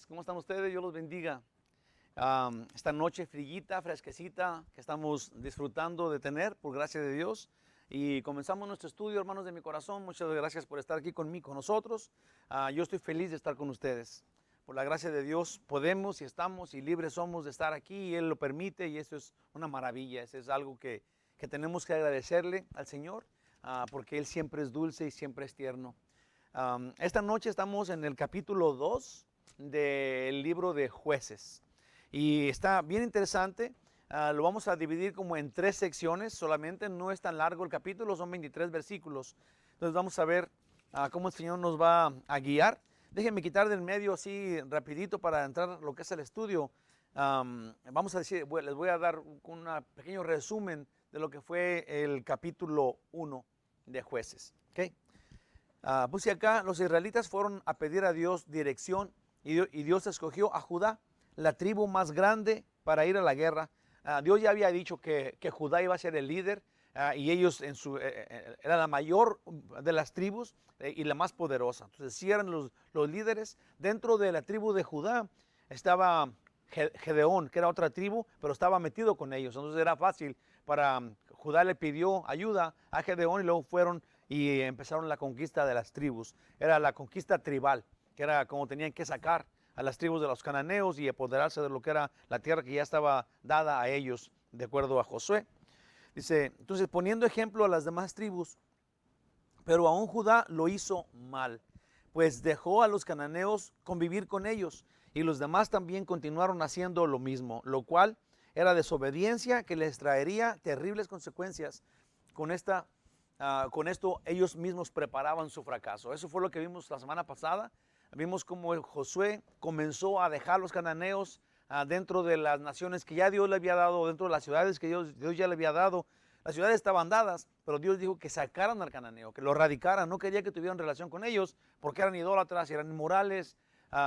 ¿Cómo están ustedes? Dios los bendiga. Esta noche frillita, fresquecita, que estamos disfrutando de tener, por gracia de Dios. Y comenzamos nuestro estudio, hermanos de mi corazón. Muchas gracias por estar aquí conmigo, con nosotros. Yo estoy feliz de estar con ustedes. Por la gracia de Dios podemos y estamos y libres somos de estar aquí y Él lo permite y eso es una maravilla. Eso es algo que tenemos que agradecerle al Señor porque Él siempre es dulce y siempre es tierno. Esta noche estamos en el capítulo 2 del libro de Jueces y está bien interesante. Lo vamos a dividir como en 3 secciones solamente, no es tan largo el capítulo, son 23 versículos. Entonces vamos a ver cómo el Señor nos va a guiar. Déjenme quitar del medio así rapidito para entrar a lo que es el estudio. Vamos a decir, les voy a dar un pequeño resumen de lo que fue el capítulo 1 de Jueces. ¿Okay? Puse acá, los israelitas fueron a pedir a Dios dirección y Dios escogió a Judá, la tribu más grande, para ir a la guerra. Dios ya había dicho que Judá iba a ser el líder y ellos era la mayor de las tribus y la más poderosa. Entonces sí eran los líderes. Dentro de la tribu de Judá estaba Gedeón, que era otra tribu, pero estaba metido con ellos. Entonces era fácil para Judá le pidió ayuda a Gedeón y luego fueron y empezaron la conquista de las tribus. Era la conquista tribal, que era como tenían que sacar a las tribus de los cananeos y apoderarse de lo que era la tierra que ya estaba dada a ellos, de acuerdo a Josué. Dice, entonces poniendo ejemplo a las demás tribus, pero aún Judá lo hizo mal, pues dejó a los cananeos convivir con ellos y los demás también continuaron haciendo lo mismo, lo cual era desobediencia que les traería terribles consecuencias. Con esto ellos mismos preparaban su fracaso. Eso fue lo que vimos la semana pasada. Vimos cómo Josué comenzó a dejar a los cananeos dentro de las naciones que ya Dios le había dado, dentro de las ciudades que Dios ya le había dado. Las ciudades estaban dadas, pero Dios dijo que sacaran al cananeo, que lo radicaran. No quería que tuvieran relación con ellos porque eran idólatras, eran inmorales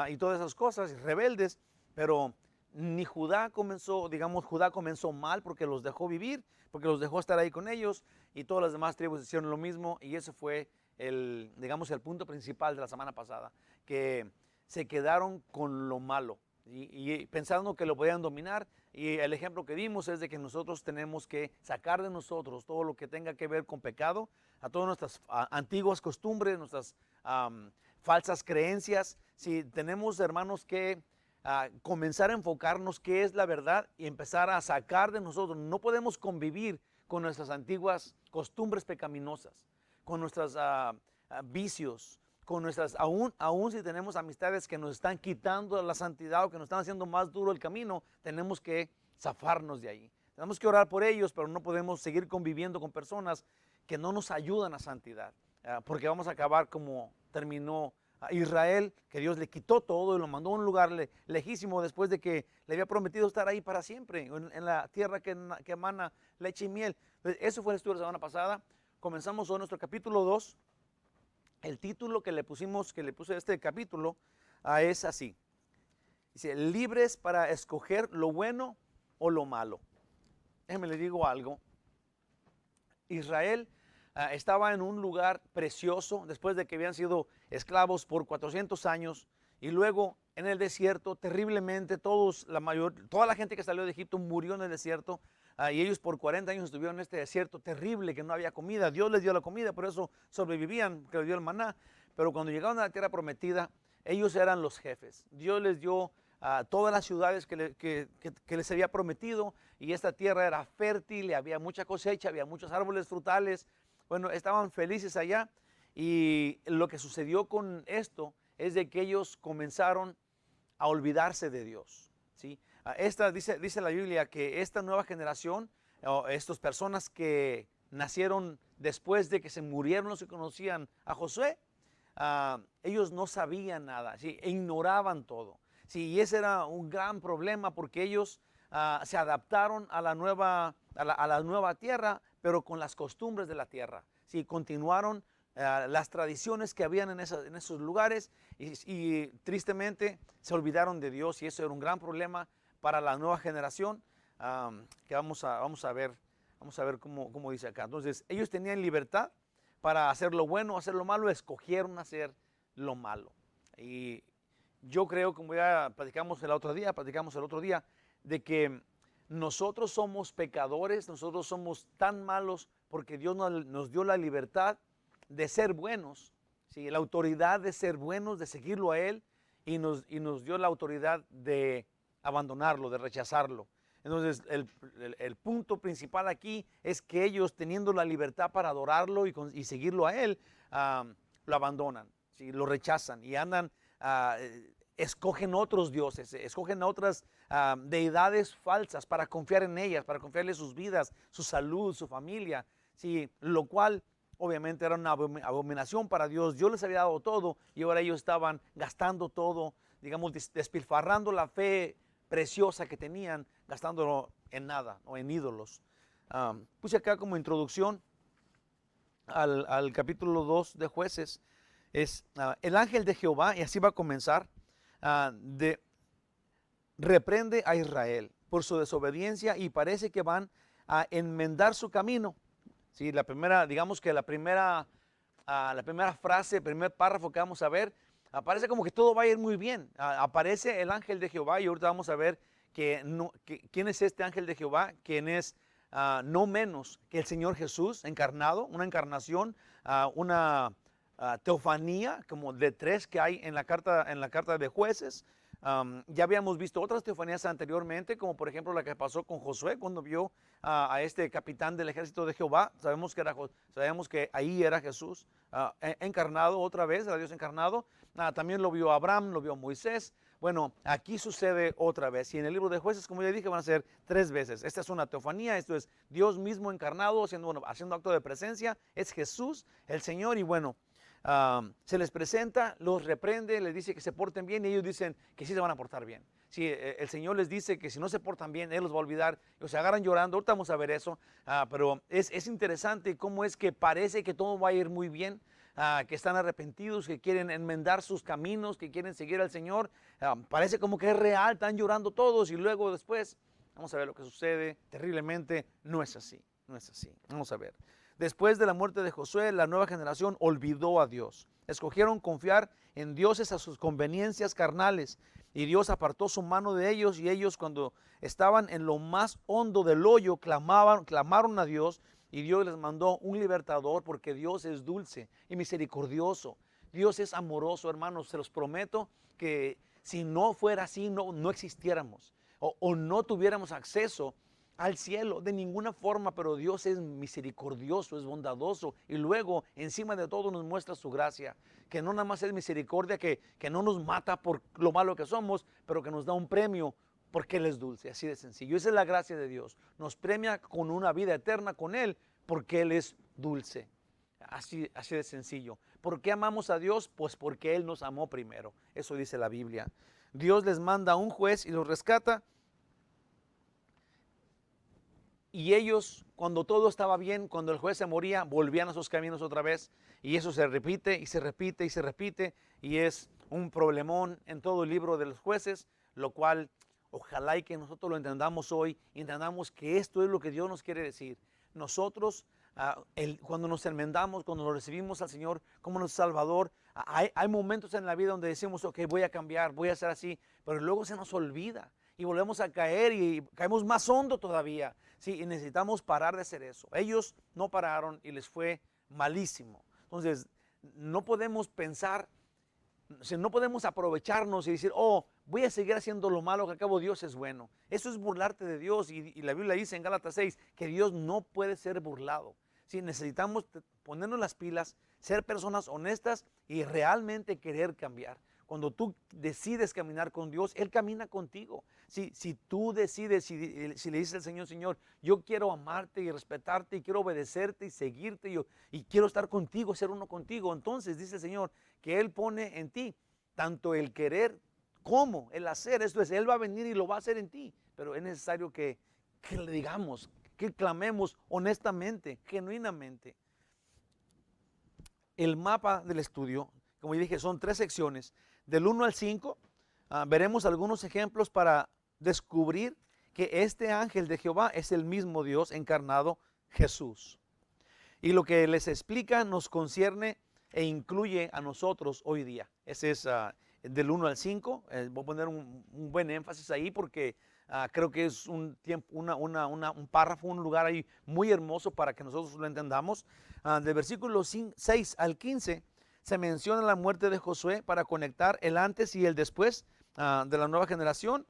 y todas esas cosas, rebeldes. Pero ni Judá comenzó, digamos, Judá comenzó mal porque los dejó vivir, porque los dejó estar ahí con ellos y todas las demás tribus hicieron lo mismo y ese fue el punto principal de la semana pasada, que se quedaron con lo malo y pensando que lo podían dominar. Y el ejemplo que dimos es de que nosotros tenemos que sacar de nosotros todo lo que tenga que ver con pecado, a todas nuestras antiguas costumbres, nuestras falsas creencias. Si tenemos, hermanos, que comenzar a enfocarnos qué es la verdad y empezar a sacar de nosotros. No podemos convivir con nuestras antiguas costumbres pecaminosas, con nuestros vicios, con nuestras, aún si tenemos amistades que nos están quitando la santidad o que nos están haciendo más duro el camino, tenemos que zafarnos de ahí. Tenemos que orar por ellos, pero no podemos seguir conviviendo con personas que no nos ayudan a santidad, porque vamos a acabar como terminó a Israel, que Dios le quitó todo y lo mandó a un lugar lejísimo después de que le había prometido estar ahí para siempre, en la tierra que emana leche y miel. Eso fue el estudio de la semana pasada. Comenzamos hoy nuestro capítulo 2. El título que le puse a este capítulo es así. Dice, libres para escoger lo bueno o lo malo. Déjenme le digo algo. Israel estaba en un lugar precioso después de que habían sido esclavos por 400 años y luego en el desierto terriblemente toda la gente que salió de Egipto murió en el desierto y ellos por 40 años estuvieron en este desierto terrible que no había comida. Dios les dio la comida, por eso sobrevivían, que les dio el maná, pero cuando llegaron a la tierra prometida ellos eran los jefes. Dios les dio todas las ciudades que les había prometido y esta tierra era fértil, había mucha cosecha, había muchos árboles frutales. Bueno, estaban felices allá y lo que sucedió con esto es de que ellos comenzaron a olvidarse de Dios, ¿sí? Dice la Biblia que esta nueva generación, estas personas que nacieron después de que se murieron los que conocían a Josué, ellos no sabían nada, ¿sí? E ignoraban todo. Sí, y ese era un gran problema porque ellos se adaptaron a la nueva tierra, pero con las costumbres de la tierra. Sí, continuaron las tradiciones que habían en esos lugares y tristemente se olvidaron de Dios y eso era un gran problema para la nueva generación que vamos a ver cómo dice acá. Entonces, ellos tenían libertad para hacer lo bueno, hacer lo malo, escogieron hacer lo malo. Y yo creo, como ya platicamos el otro día, de que nosotros somos pecadores, nosotros somos tan malos porque Dios nos dio la libertad de ser buenos, ¿sí? La autoridad de ser buenos, de seguirlo a Él, y nos dio la autoridad de abandonarlo, de rechazarlo. Entonces, el punto principal aquí es que ellos, teniendo la libertad para adorarlo y seguirlo a Él, lo abandonan, ¿sí? Lo rechazan y andan, escogen otros dioses, escogen otras deidades falsas para confiar en ellas, para confiarle sus vidas, su salud, su familia, ¿sí? Lo cual obviamente era una abominación para Dios. Dios les había dado todo y ahora ellos estaban gastando todo, digamos, despilfarrando la fe preciosa que tenían, gastándolo en nada o en ídolos. Puse acá como introducción al capítulo 2 de Jueces, es el ángel de Jehová, y así va a comenzar, reprende a Israel por su desobediencia y parece que van a enmendar su camino. Sí, digamos que la primera frase, el primer párrafo que vamos a ver, aparece como que todo va a ir muy bien. Aparece el ángel de Jehová y ahorita vamos a ver quién es este ángel de Jehová, quién es no menos que el Señor Jesús encarnado, una encarnación, una teofanía como de 3 que hay en la carta de Jueces. Ya habíamos visto otras teofanías anteriormente, como por ejemplo la que pasó con Josué cuando vio a este capitán del ejército de Jehová. Sabemos que ahí era Jesús encarnado otra vez, era Dios encarnado. También lo vio Abraham, lo vio Moisés. Bueno, aquí sucede otra vez. Y en el libro de Jueces, como ya dije, van a ser 3 veces. Esta es una teofanía, esto es Dios mismo encarnado, haciendo acto de presencia. Es Jesús, el Señor, y bueno, se les presenta, los reprende, les dice que se porten bien y ellos dicen que sí se van a portar bien. Si el Señor les dice que si no se portan bien, Él los va a olvidar, ellos se agarran llorando. Ahorita vamos a ver eso, pero es interesante cómo es que parece que todo va a ir muy bien, que están arrepentidos, que quieren enmendar sus caminos, que quieren seguir al Señor. Parece como que es real, están llorando todos y luego después vamos a ver lo que sucede terriblemente. No es así, no es así. Vamos a ver. Después de la muerte de Josué, la nueva generación olvidó a Dios. Escogieron confiar en dioses a sus conveniencias carnales y Dios apartó su mano de ellos, y ellos, cuando estaban en lo más hondo del hoyo, clamaron a Dios, y Dios les mandó un libertador, porque Dios es dulce y misericordioso. Dios es amoroso, hermanos. Se los prometo que si no fuera así, no existiéramos o no tuviéramos acceso al cielo de ninguna forma. Pero Dios es misericordioso, es bondadoso, y luego encima de todo nos muestra su gracia, que no nada más es misericordia, que no nos mata por lo malo que somos, pero que nos da un premio porque Él es dulce, así de sencillo. Esa es la gracia de Dios, nos premia con una vida eterna con Él porque Él es dulce, así de sencillo. ¿Por qué amamos a Dios? Pues porque Él nos amó primero, eso dice la Biblia. Dios les manda a un juez y los rescata. Y ellos, cuando todo estaba bien, cuando el juez se moría, volvían a sus caminos otra vez. Y eso se repite y se repite y se repite. Y es un problemón en todo el libro de los jueces, lo cual ojalá y que nosotros lo entendamos hoy, entendamos que esto es lo que Dios nos quiere decir. Nosotros, cuando nos enmendamos, cuando nos recibimos al Señor como nuestro Salvador, hay momentos en la vida donde decimos, ok, voy a cambiar, voy a ser así, pero luego se nos olvida y volvemos a caer y caemos más hondo todavía. Sí, y necesitamos parar de hacer eso. Ellos no pararon y les fue malísimo. Entonces, no podemos pensar, no podemos aprovecharnos y decir, oh, voy a seguir haciendo lo malo, que al cabo Dios es bueno. Eso es burlarte de Dios, y la Biblia dice en Gálatas 6 que Dios no puede ser burlado. Sí, necesitamos ponernos las pilas, ser personas honestas y realmente querer cambiar. Cuando tú decides caminar con Dios, Él camina contigo. Si tú decides, si le dices al Señor, Señor, yo quiero amarte y respetarte y quiero obedecerte y seguirte y quiero estar contigo, ser uno contigo, entonces dice el Señor que Él pone en ti tanto el querer como el hacer. Esto es, Él va a venir y lo va a hacer en ti, pero es necesario que le digamos, que clamemos honestamente, genuinamente. El mapa del estudio, como dije, son 3 secciones. Del 1 al 5 veremos algunos ejemplos para descubrir que este ángel de Jehová es el mismo Dios encarnado, Jesús. Y lo que les explica nos concierne e incluye a nosotros hoy día. Ese es del 1 al 5. Voy a poner un buen énfasis ahí porque creo que es un tiempo, un párrafo, un lugar ahí muy hermoso para que nosotros lo entendamos. Del versículo 6 al 15 se menciona la muerte de Josué para conectar el antes y el después de la nueva generación,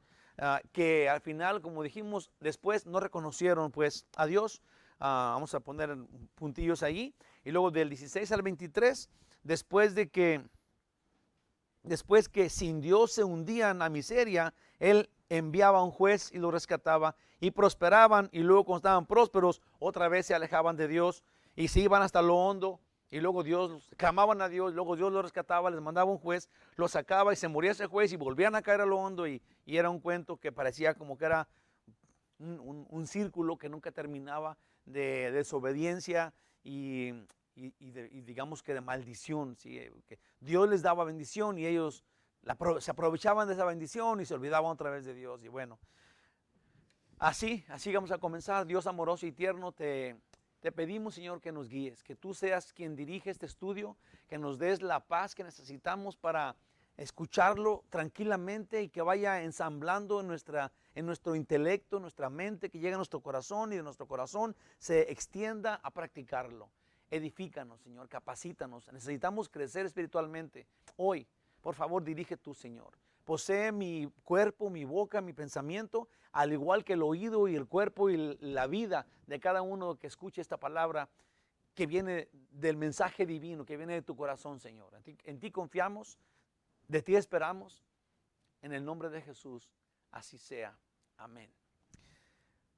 que al final, como dijimos, después no reconocieron pues a Dios. Vamos a poner puntillos allí. Y luego del 16 al 23, después que sin Dios se hundían a miseria, Él enviaba a un juez y lo rescataba, y prosperaban, y luego cuando estaban prósperos, otra vez se alejaban de Dios y se iban hasta lo hondo, y luego clamaban a Dios, luego Dios los rescataba, les mandaba un juez, los sacaba y se moría ese juez y volvían a caer a lo hondo, y era un cuento que parecía como que era un círculo que nunca terminaba de desobediencia y digamos que de maldición, ¿sí? Que Dios les daba bendición y ellos se aprovechaban de esa bendición y se olvidaban otra vez de Dios. Y bueno, así vamos a comenzar. Dios amoroso y tierno, te pedimos, Señor, que nos guíes, que tú seas quien dirige este estudio, que nos des la paz que necesitamos para escucharlo tranquilamente y que vaya ensamblando en nuestro intelecto, nuestra mente, que llegue a nuestro corazón y de nuestro corazón se extienda a practicarlo. Edifícanos, Señor, capacítanos. Necesitamos crecer espiritualmente. Hoy, por favor, dirige tú, Señor. Posee mi cuerpo, mi boca, mi pensamiento, al igual que el oído y el cuerpo y la vida de cada uno que escuche esta palabra que viene del mensaje divino, que viene de tu corazón, Señor. En ti confiamos, de ti esperamos. En el nombre de Jesús, así sea. Amén.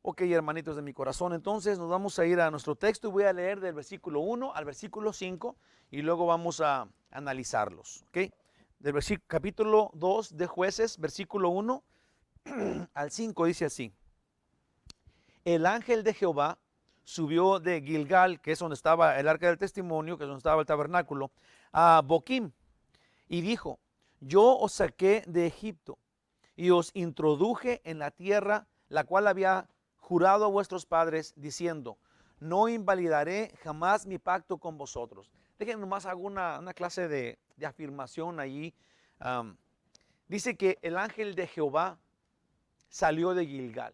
Ok, hermanitos de mi corazón, entonces nos vamos a ir a nuestro texto y voy a leer del versículo 1 al versículo 5 y luego vamos a analizarlos. Ok, del capítulo 2 de Jueces, versículo 1 al 5 dice así: el ángel de Jehová subió de Gilgal, que es donde estaba el arca del testimonio, que es donde estaba el tabernáculo, a Boquim, y dijo: yo os saqué de Egipto y os introduje en la tierra la cual había jurado a vuestros padres, diciendo: no invalidaré jamás mi pacto con vosotros. Déjenme nomás hago una clase de afirmación allí. Dice que el ángel de Jehová salió de Gilgal.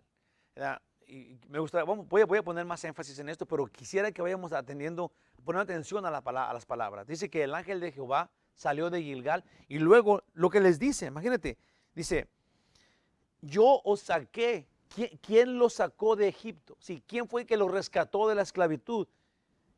Y me gusta, voy a poner más énfasis en esto, pero quisiera que vayamos poniendo atención a las palabras. Dice que el ángel de Jehová salió de Gilgal y luego lo que les dice, imagínate, dice: yo os saqué. ¿Quién los sacó de Egipto? Sí, ¿quién fue el que los rescató de la esclavitud?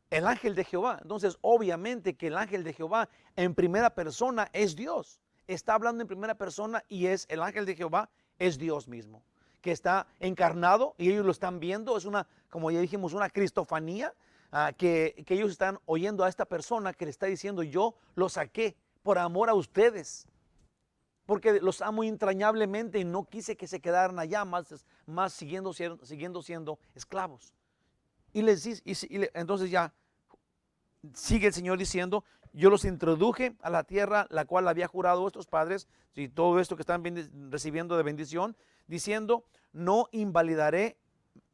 El ángel de Jehová. Entonces, obviamente que el ángel de Jehová en primera persona es Dios. Está hablando en primera persona y es el ángel de Jehová, es Dios mismo, que está encarnado y ellos lo están viendo. Es como ya dijimos, una cristofanía, que ellos están oyendo a esta persona que le está diciendo: yo los saqué por amor a ustedes, porque los amo entrañablemente y no quise que se quedaran allá más siguiendo siendo esclavos. Y entonces ya sigue el Señor diciendo: yo los introduje a la tierra la cual había jurado a vuestros padres, y todo esto que están recibiendo de bendición, diciendo: no invalidaré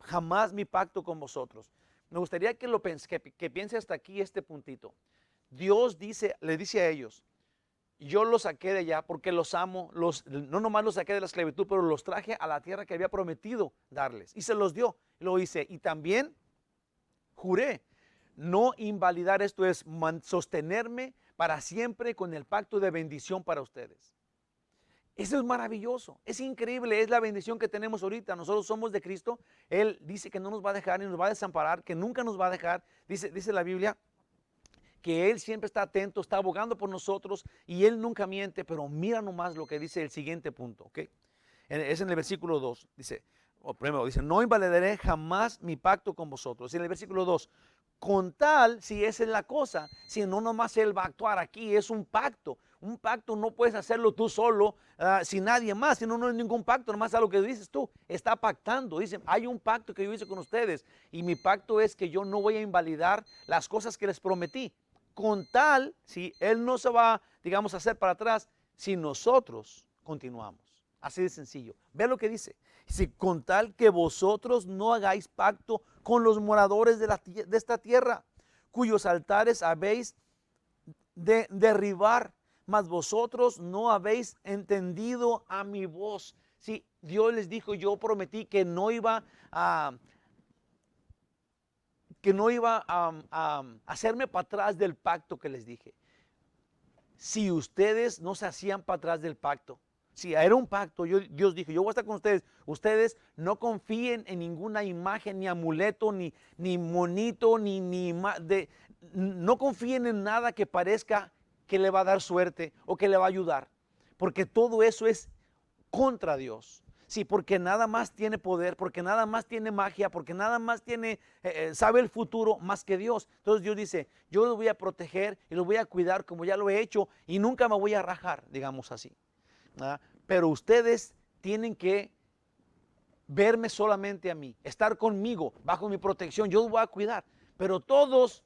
jamás mi pacto con vosotros. Me gustaría que piense hasta aquí este puntito. Dios le dice a ellos: yo los saqué de allá porque los amo, no nomás los saqué de la esclavitud, pero los traje a la tierra que había prometido darles, y se los dio. Lo hice, y también juré no invalidar, esto es, sostenerme para siempre con el pacto de bendición para ustedes. Eso es maravilloso, es increíble, es la bendición que tenemos ahorita. Nosotros somos de Cristo. Él dice que no nos va a dejar ni nos va a desamparar, que nunca nos va a dejar. Dice la Biblia que Él siempre está atento, está abogando por nosotros y Él nunca miente. Pero mira nomás lo que dice el siguiente punto, ¿ok? Es en el versículo 2, primero dice: no invalidaré jamás mi pacto con vosotros. Y en el versículo 2, con tal, si esa es la cosa, si no nomás Él va a actuar aquí, es un pacto. Un pacto no puedes hacerlo tú solo, sin nadie más, si no, no es ningún pacto, nomás a lo que dices tú, está pactando. Dice: hay un pacto que yo hice con ustedes y mi pacto es que yo no voy a invalidar las cosas que les prometí. Con tal, si Él no se va, digamos, a hacer para atrás, si nosotros continuamos. Así de sencillo. Ve lo que dice. Dice: con tal que vosotros no hagáis pacto con los moradores de esta tierra, cuyos altares habéis de derribar, mas vosotros no habéis entendido a mi voz. Sí, Dios les dijo, yo prometí que no iba a hacerme para atrás del pacto que les dije. Si ustedes no se hacían para atrás del pacto, si era un pacto, Dios dijo, yo voy a estar con ustedes. Ustedes no confíen en ninguna imagen, ni amuleto, ni monito, no confíen en nada que parezca que le va a dar suerte o que le va a ayudar, porque todo eso es contra Dios. Sí, porque nada más tiene poder, porque nada más tiene magia, porque nada más sabe el futuro más que Dios. Entonces Dios dice, yo los voy a proteger y los voy a cuidar como ya lo he hecho y nunca me voy a rajar, digamos así. ¿Verdad? Pero ustedes tienen que verme solamente a mí, estar conmigo, bajo mi protección, yo los voy a cuidar. Pero todos,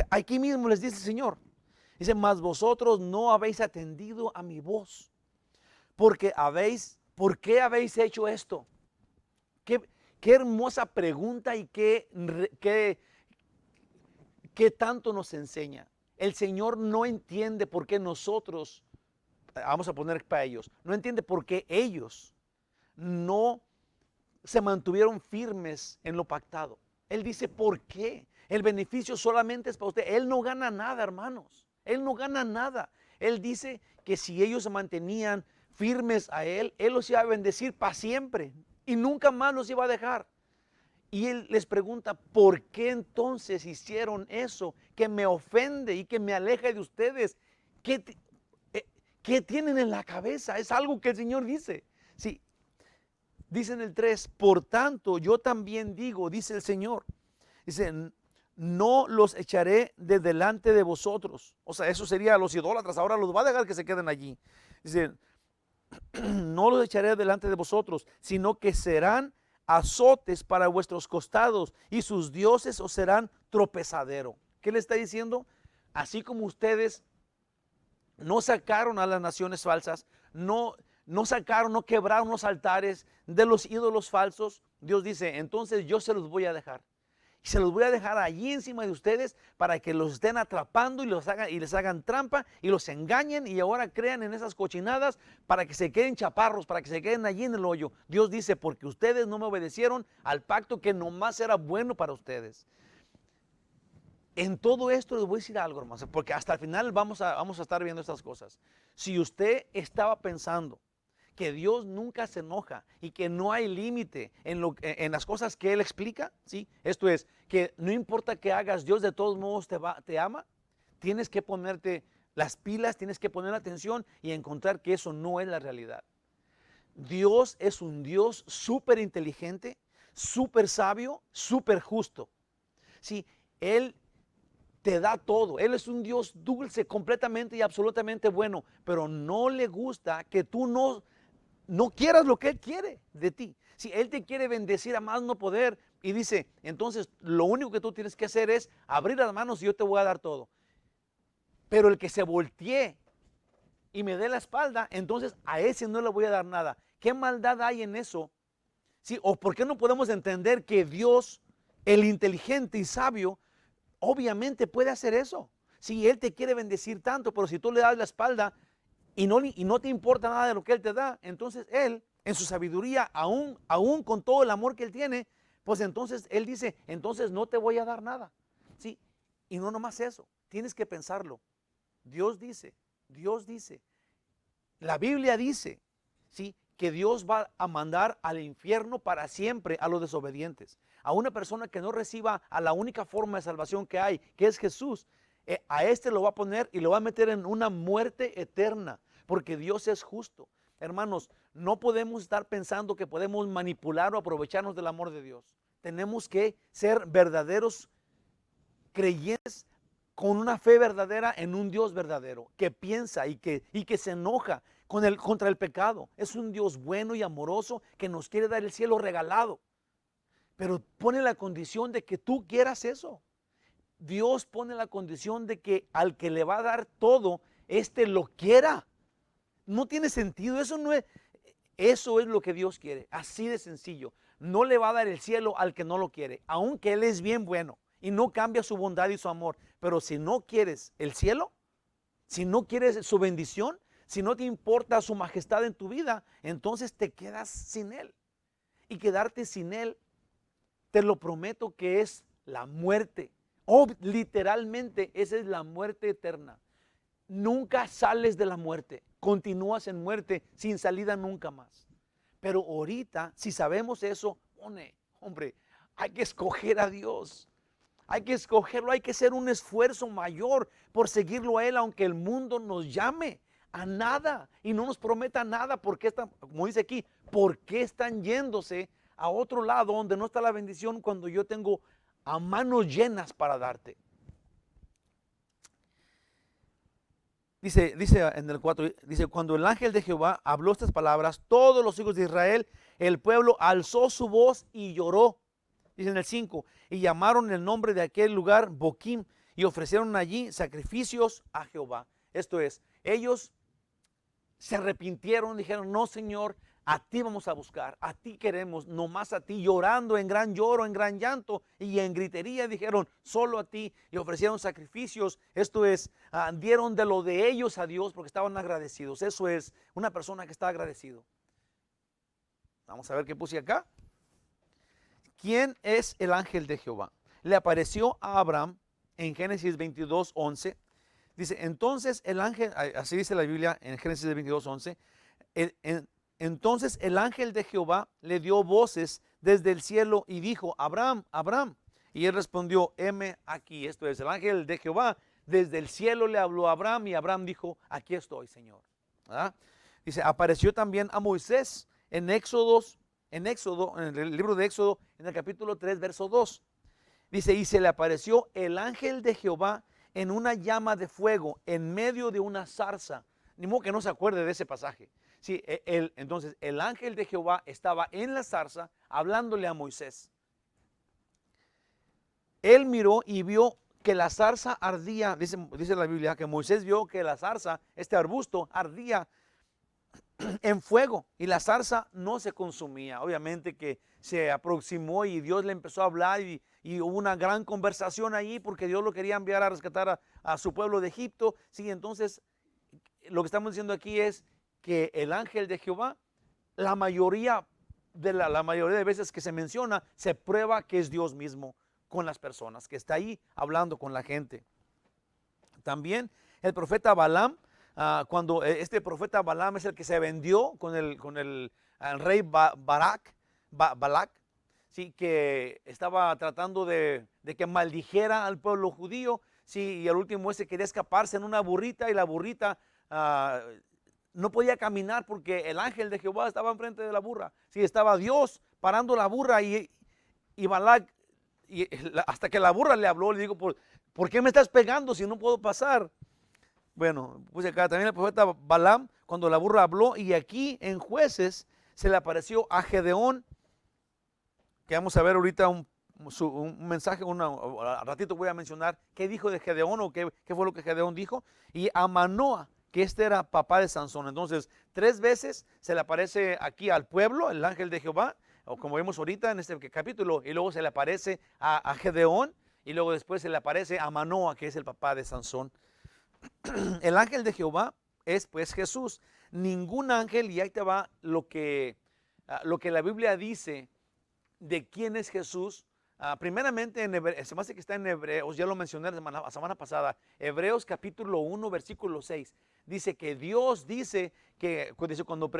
aquí mismo les dice el Señor, dice, mas vosotros no habéis atendido a mi voz, porque ¿por qué habéis hecho esto? Qué hermosa pregunta y qué tanto nos enseña. El Señor no entiende por qué nosotros, vamos a poner para ellos, no entiende por qué ellos no se mantuvieron firmes en lo pactado. Él dice, ¿por qué? El beneficio solamente es para usted. Él no gana nada, hermanos. Él no gana nada. Él dice que si ellos se mantenían firmes a Él los iba a bendecir para siempre y nunca más los iba a dejar. Y Él les pregunta, ¿por qué entonces hicieron eso que me ofende y que me aleja de ustedes? ¿Qué tienen en la cabeza? Es algo que el Señor dice. Sí, dice en el 3, por tanto yo también digo, dice el Señor, dice, no los echaré de delante de vosotros. O sea, eso sería a los idólatras, ahora los va a dejar que se queden allí. Dice, no los echaré delante de vosotros, sino que serán azotes para vuestros costados y sus dioses os serán tropezadero. ¿Qué le está diciendo? Así como ustedes no sacaron a las naciones falsas, no quebraron los altares de los ídolos falsos, Dios dice, entonces yo se los voy a dejar. Y se los voy a dejar allí encima de ustedes para que los estén atrapando y les hagan trampa y los engañen y ahora crean en esas cochinadas para que se queden chaparros, para que se queden allí en el hoyo. Dios dice, porque ustedes no me obedecieron al pacto que nomás era bueno para ustedes. En todo esto les voy a decir algo, hermanos, porque hasta el final vamos a estar viendo estas cosas. Si usted estaba pensando que Dios nunca se enoja y que no hay límite en las cosas que Él explica, ¿sí? Esto es, que no importa qué hagas, Dios de todos modos te ama, tienes que ponerte las pilas, tienes que poner atención y encontrar que eso no es la realidad. Dios es un Dios súper inteligente, súper sabio, súper justo. Sí, Él te da todo. Él es un Dios dulce, completamente y absolutamente bueno, pero no le gusta que tú no quieras lo que Él quiere de ti. Si Él te quiere bendecir a más no poder y dice, entonces lo único que tú tienes que hacer es abrir las manos y yo te voy a dar todo. Pero el que se voltee y me dé la espalda, entonces a ese no le voy a dar nada. ¿Qué maldad hay en eso? ¿Sí? ¿O por qué no podemos entender que Dios, el inteligente y sabio, obviamente puede hacer eso? Si Él te quiere bendecir tanto, pero si tú le das la espalda y no te importa nada de lo que Él te da, entonces Él, en su sabiduría, aún con todo el amor que Él tiene, pues entonces Él dice, entonces no te voy a dar nada. ¿Sí? Y no nomás eso, tienes que pensarlo. Dios dice, la Biblia dice, ¿sí?, que Dios va a mandar al infierno para siempre a los desobedientes. A una persona que no reciba a la única forma de salvación que hay, que es Jesús, a este lo va a poner y lo va a meter en una muerte eterna, porque Dios es justo. Hermanos, no podemos estar pensando que podemos manipular o aprovecharnos del amor de Dios. Tenemos que ser verdaderos creyentes con una fe verdadera en un Dios verdadero, que piensa y que se enoja contra el pecado. Es un Dios bueno y amoroso que nos quiere dar el cielo regalado, pero pone la condición de que tú quieras eso. Dios pone la condición de que al que le va a dar todo, lo quiera. No tiene sentido, eso es lo que Dios quiere, así de sencillo. No le va a dar el cielo al que no lo quiere, aunque Él es bien bueno y no cambia su bondad y su amor. Pero si no quieres el cielo, Si no quieres su bendición, si no te importa su majestad en tu vida, entonces te quedas sin Él. Y quedarte sin Él, te lo prometo que es la muerte. Literalmente, esa es la muerte eterna. Nunca sales de la muerte, continúas en muerte sin salida nunca más. Pero ahorita, si sabemos eso, hombre, hay que escoger a Dios. Hay que escogerlo, hay que hacer un esfuerzo mayor por seguirlo a Él, aunque el mundo nos llame a nada y no nos prometa nada. Porque están, como dice aquí, ¿por qué están yéndose a otro lado donde no está la bendición cuando yo tengo a manos llenas para darte? Dice en el 4, dice, cuando el ángel de Jehová habló estas palabras, todos los hijos de Israel, el pueblo alzó su voz y lloró. Dice en el 5, y llamaron el nombre de aquel lugar Boquim, y ofrecieron allí sacrificios a Jehová. Esto es, ellos se arrepintieron, dijeron, no, Señor, a ti vamos a buscar, a ti queremos, nomás a ti, llorando en gran lloro, en gran llanto y en gritería, dijeron, solo a ti, y ofrecieron sacrificios. Esto es, dieron de lo de ellos a Dios porque estaban agradecidos. Eso es una persona que está agradecido. Vamos a ver qué puse acá. ¿Quién es el ángel de Jehová? Le apareció a Abraham en Génesis 22:11. Dice, entonces el ángel, así dice la Biblia en Génesis 22:11, entonces el ángel de Jehová le dio voces desde el cielo y dijo, Abraham, Abraham. Y él respondió, heme aquí. Esto es, el ángel de Jehová desde el cielo le habló a Abraham y Abraham dijo, aquí estoy, Señor. ¿Ah? Dice, apareció también a Moisés en Éxodo, en el libro de Éxodo, en el capítulo 3, verso 2. Dice, y se le apareció el ángel de Jehová en una llama de fuego, en medio de una zarza. Ni modo que no se acuerde de ese pasaje. Sí, entonces el ángel de Jehová estaba en la zarza hablándole a Moisés. Él miró y vio que la zarza ardía, dice la Biblia, que Moisés vio que la zarza, este arbusto, ardía en fuego y la zarza no se consumía. Obviamente que se aproximó y Dios le empezó a hablar y hubo una gran conversación allí porque Dios lo quería enviar a rescatar a su pueblo de Egipto. Sí, entonces lo que estamos diciendo aquí es que el ángel de Jehová, la mayoría de veces que se menciona, se prueba que es Dios mismo con las personas, que está ahí hablando con la gente. También el profeta Balaam, cuando este profeta Balaam es el que se vendió con el rey Balac, ¿sí? Que estaba tratando de que maldijera al pueblo judío, ¿sí? Y al último ese quería escaparse en una burrita y la burrita no podía caminar porque el ángel de Jehová estaba enfrente de la burra. Sí, estaba Dios parando la burra y Balac, hasta que la burra le habló, le dijo, ¿por qué me estás pegando si no puedo pasar? Bueno, puse acá también el profeta Balaam, cuando la burra habló, y aquí en Jueces se le apareció a Gedeón, que vamos a ver ahorita un mensaje, al ratito voy a mencionar qué dijo de Gedeón o qué fue lo que Gedeón dijo, y a Manoa, que este era papá de Sansón. Entonces, 3 veces se le aparece aquí al pueblo, el ángel de Jehová, o como vemos ahorita en este capítulo, y luego se le aparece a Gedeón, y luego después se le aparece a Manoa, que es el papá de Sansón. El ángel de Jehová es pues Jesús. Ningún ángel, y ahí te va lo que la Biblia dice de quién es Jesús. Primeramente, se me hace que está en Hebreos, ya lo mencioné la semana pasada, Hebreos capítulo 1, versículo 6. Dice que Dios dice que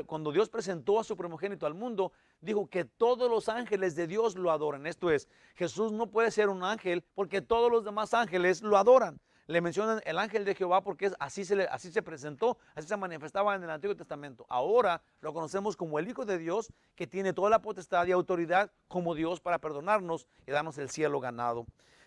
cuando Dios presentó a su primogénito al mundo, dijo que todos los ángeles de Dios lo adoran. Esto es, Jesús no puede ser un ángel porque todos los demás ángeles lo adoran. Le mencionan el ángel de Jehová porque así se presentó, así se manifestaba en el Antiguo Testamento. Ahora lo conocemos como el Hijo de Dios, que tiene toda la potestad y autoridad como Dios para perdonarnos y darnos el cielo ganado.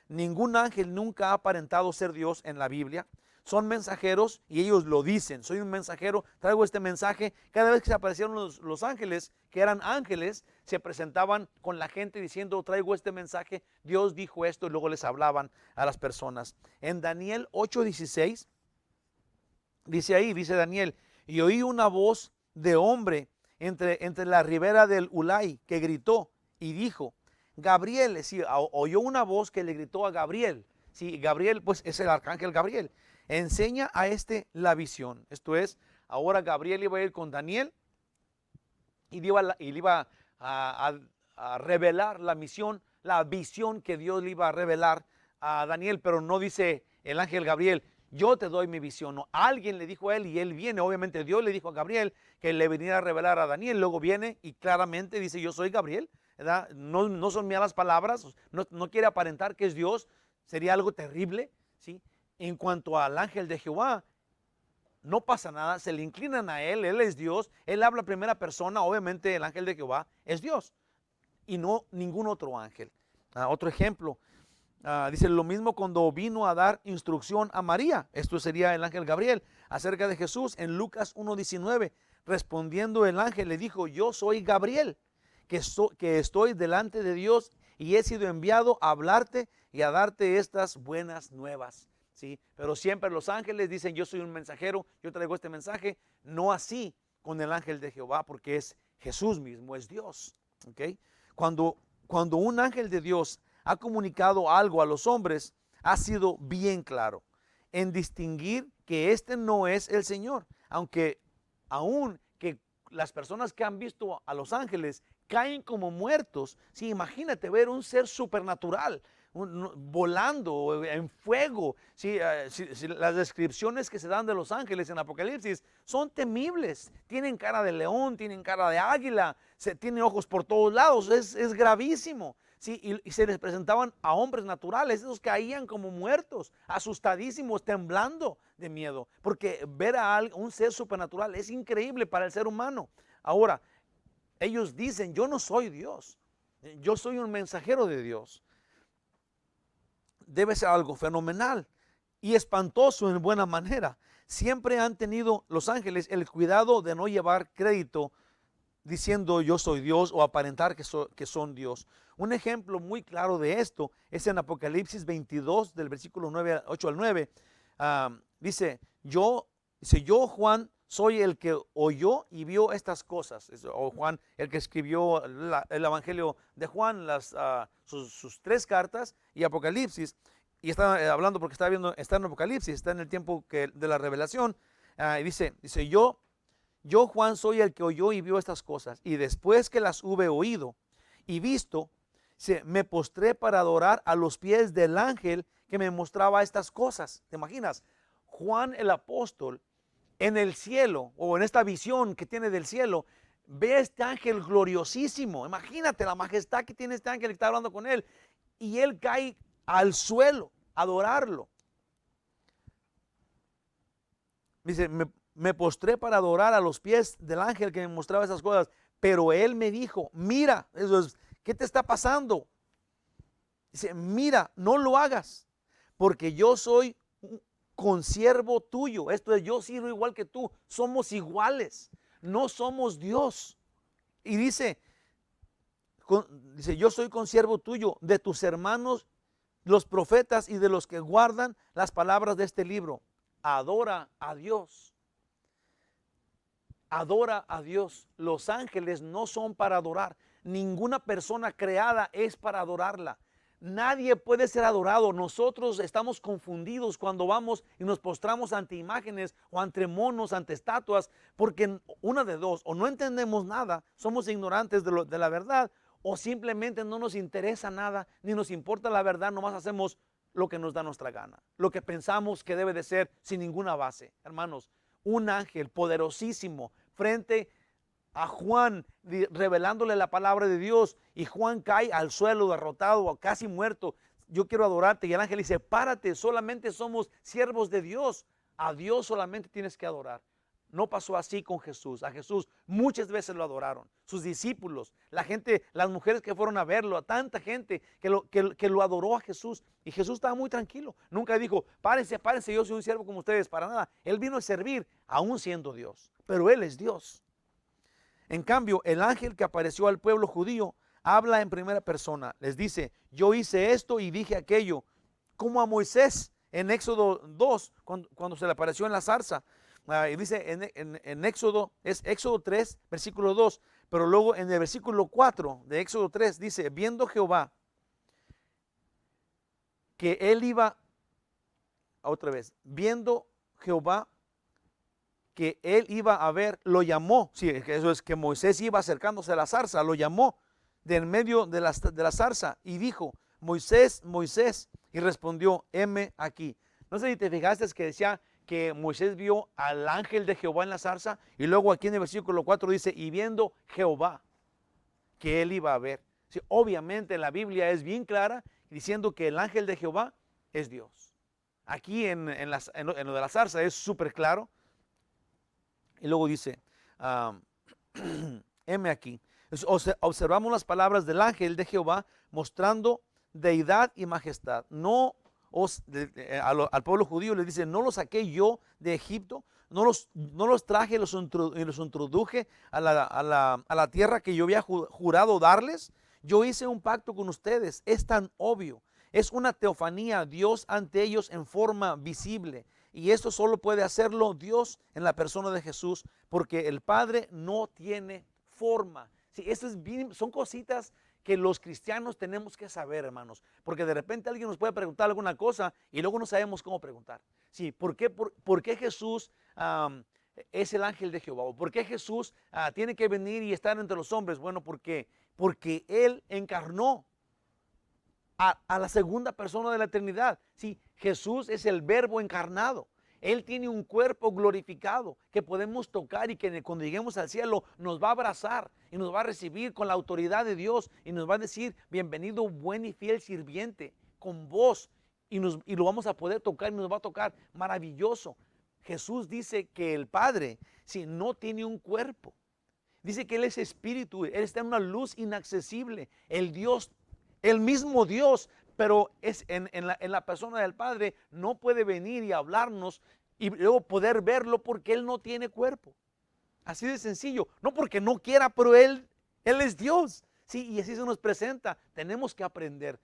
Ningún ángel nunca ha aparentado ser Dios en la Biblia. Son mensajeros y ellos lo dicen. Soy un mensajero, traigo este mensaje. Cada vez que se aparecieron los ángeles, que eran ángeles, se presentaban con la gente diciendo, traigo este mensaje, Dios dijo esto, y luego les hablaban a las personas. En Daniel 8:16, dice Daniel, y oí una voz de hombre entre la ribera del Ulai que gritó y dijo, Gabriel, sí, oyó una voz que le gritó a Gabriel. Sí, Gabriel pues es el arcángel Gabriel. enseña a este la visión. Esto es, ahora Gabriel iba a ir con Daniel y le iba a revelar la misión, la visión que Dios le iba a revelar a Daniel, pero no dice el ángel Gabriel, yo te doy mi visión. No, alguien le dijo a él y él viene. Obviamente Dios le dijo a Gabriel que le viniera a revelar a Daniel. Luego viene y claramente dice, yo soy Gabriel, ¿verdad? No son mías las palabras, no quiere aparentar que es Dios, sería algo terrible, ¿sí? En cuanto al ángel de Jehová, no pasa nada, se le inclinan a él es Dios, él habla primera persona, obviamente el ángel de Jehová es Dios y no ningún otro ángel. Otro ejemplo, dice lo mismo cuando vino a dar instrucción a María, esto sería el ángel Gabriel, acerca de Jesús en Lucas 1:19, respondiendo el ángel le dijo, yo soy Gabriel, que estoy delante de Dios y he sido enviado a hablarte y a darte estas buenas nuevas. ¿Sí? Pero siempre los ángeles dicen, yo soy un mensajero, yo traigo este mensaje, no así con el ángel de Jehová, porque es Jesús mismo, es Dios. ¿Okay? Cuando un ángel de Dios ha comunicado algo a los hombres, ha sido bien claro en distinguir que este no es el Señor, aunque aún que las personas que han visto a los ángeles caen como muertos. Sí, imagínate ver un ser supernatural volando en fuego. Sí, las descripciones que se dan de los ángeles en Apocalipsis son temibles. Tienen cara de león, tienen cara de águila, tienen ojos por todos lados. Es gravísimo. Sí, y se les presentaban a hombres naturales, esos caían como muertos, asustadísimos, temblando de miedo, porque ver a un ser supernatural es increíble para el ser humano. Ahora, ellos dicen, yo no soy Dios, yo soy un mensajero de Dios. Debe ser algo fenomenal y espantoso en buena manera. Siempre han tenido los ángeles el cuidado de no llevar crédito diciendo yo soy Dios o aparentar que son Dios. Un ejemplo muy claro de esto es en Apocalipsis 22 del versículo 8 al 9. Dice yo Juan soy el que oyó y vio estas cosas. O Juan, el que escribió el Evangelio de Juan, sus 3 cartas y Apocalipsis. Y está hablando porque está en Apocalipsis, está en el tiempo de la revelación. Y dice yo Juan soy el que oyó y vio estas cosas. Y después que las hube oído y visto, me postré para adorar a los pies del ángel que me mostraba estas cosas. ¿Te imaginas? Juan el apóstol en el cielo, o en esta visión que tiene del cielo, ve a este ángel gloriosísimo. Imagínate la majestad que tiene este ángel que está hablando con él. Y él cae al suelo a adorarlo. Dice, me postré para adorar a los pies del ángel que me mostraba esas cosas. Pero él me dijo, mira, ¿qué te está pasando? Dice, mira, no lo hagas, porque yo soy consiervo tuyo. Esto es, yo sirvo igual que tú. Somos iguales, no somos Dios. Y dice, yo soy consiervo tuyo, de tus hermanos, los profetas y de los que guardan las palabras de este libro. Adora a Dios. Adora a Dios. Los ángeles no son para adorar. Ninguna persona creada es para adorarla. Nadie puede ser adorado. Nosotros estamos confundidos cuando vamos y nos postramos ante imágenes o ante monos, ante estatuas, porque una de dos, o no entendemos nada, somos ignorantes de la verdad, o simplemente no nos interesa nada, ni nos importa la verdad, nomás hacemos lo que nos da nuestra gana, lo que pensamos que debe de ser sin ninguna base. Hermanos, un ángel poderosísimo frente a Juan revelándole la palabra de Dios, y Juan cae al suelo derrotado, casi muerto. Yo quiero adorarte, y el ángel dice, párate, solamente somos siervos de Dios, a Dios solamente tienes que adorar. No pasó así con Jesús. A Jesús muchas veces lo adoraron, sus discípulos, la gente, las mujeres que fueron a verlo, a tanta gente que lo adoró a Jesús, y Jesús estaba muy tranquilo. Nunca dijo, párense, yo soy un siervo como ustedes, para nada. Él vino a servir aún siendo Dios, pero Él es Dios. En cambio, el ángel que apareció al pueblo judío habla en primera persona. Les dice, yo hice esto y dije aquello, como a Moisés en Éxodo 2, cuando se le apareció en la zarza. Y dice en Éxodo, es Éxodo 3, versículo 2, pero luego en el versículo 4 de Éxodo 3 dice, viendo Jehová que él iba otra vez, viendo Jehová que él iba a ver, lo llamó. Sí, eso es que Moisés iba acercándose a la zarza, lo llamó de en medio de la zarza y dijo, Moisés, Moisés, y respondió, heme aquí. No sé si te fijaste que decía que Moisés vio al ángel de Jehová en la zarza, y luego aquí en el versículo 4 dice, y viendo Jehová que él iba a ver. Sí, obviamente la Biblia es bien clara diciendo que el ángel de Jehová es Dios. Aquí en lo de la zarza es súper claro. Y luego dice, heme aquí. Observamos las palabras del ángel de Jehová mostrando deidad y majestad. No al pueblo judío le dice, no los saqué yo de Egipto, no los traje y los introduje a la tierra que yo había jurado darles. Yo hice un pacto con ustedes. Es tan obvio. Es una teofanía, Dios ante ellos en forma visible. Y esto solo puede hacerlo Dios en la persona de Jesús, porque el Padre no tiene forma. Sí, esto son cositas que los cristianos tenemos que saber, hermanos, porque de repente alguien nos puede preguntar alguna cosa y luego no sabemos cómo preguntar. Sí, ¿por qué Jesús es el ángel de Jehová? ¿O por qué Jesús tiene que venir y estar entre los hombres? Bueno, porque Él encarnó a la segunda persona de la eternidad. Sí, Jesús es el verbo encarnado. Él tiene un cuerpo glorificado que podemos tocar y que cuando lleguemos al cielo nos va a abrazar y nos va a recibir con la autoridad de Dios y nos va a decir, bienvenido buen y fiel sirviente, con voz, y lo vamos a poder tocar y nos va a tocar maravilloso. Jesús dice que el Padre, si no tiene un cuerpo, dice que Él es espíritu, Él está en una luz inaccesible, el mismo Dios, pero es en la persona del Padre, no puede venir y hablarnos y luego poder verlo porque Él no tiene cuerpo. Así de sencillo, no porque no quiera, pero Él es Dios. Sí, y así se nos presenta. Tenemos que aprender.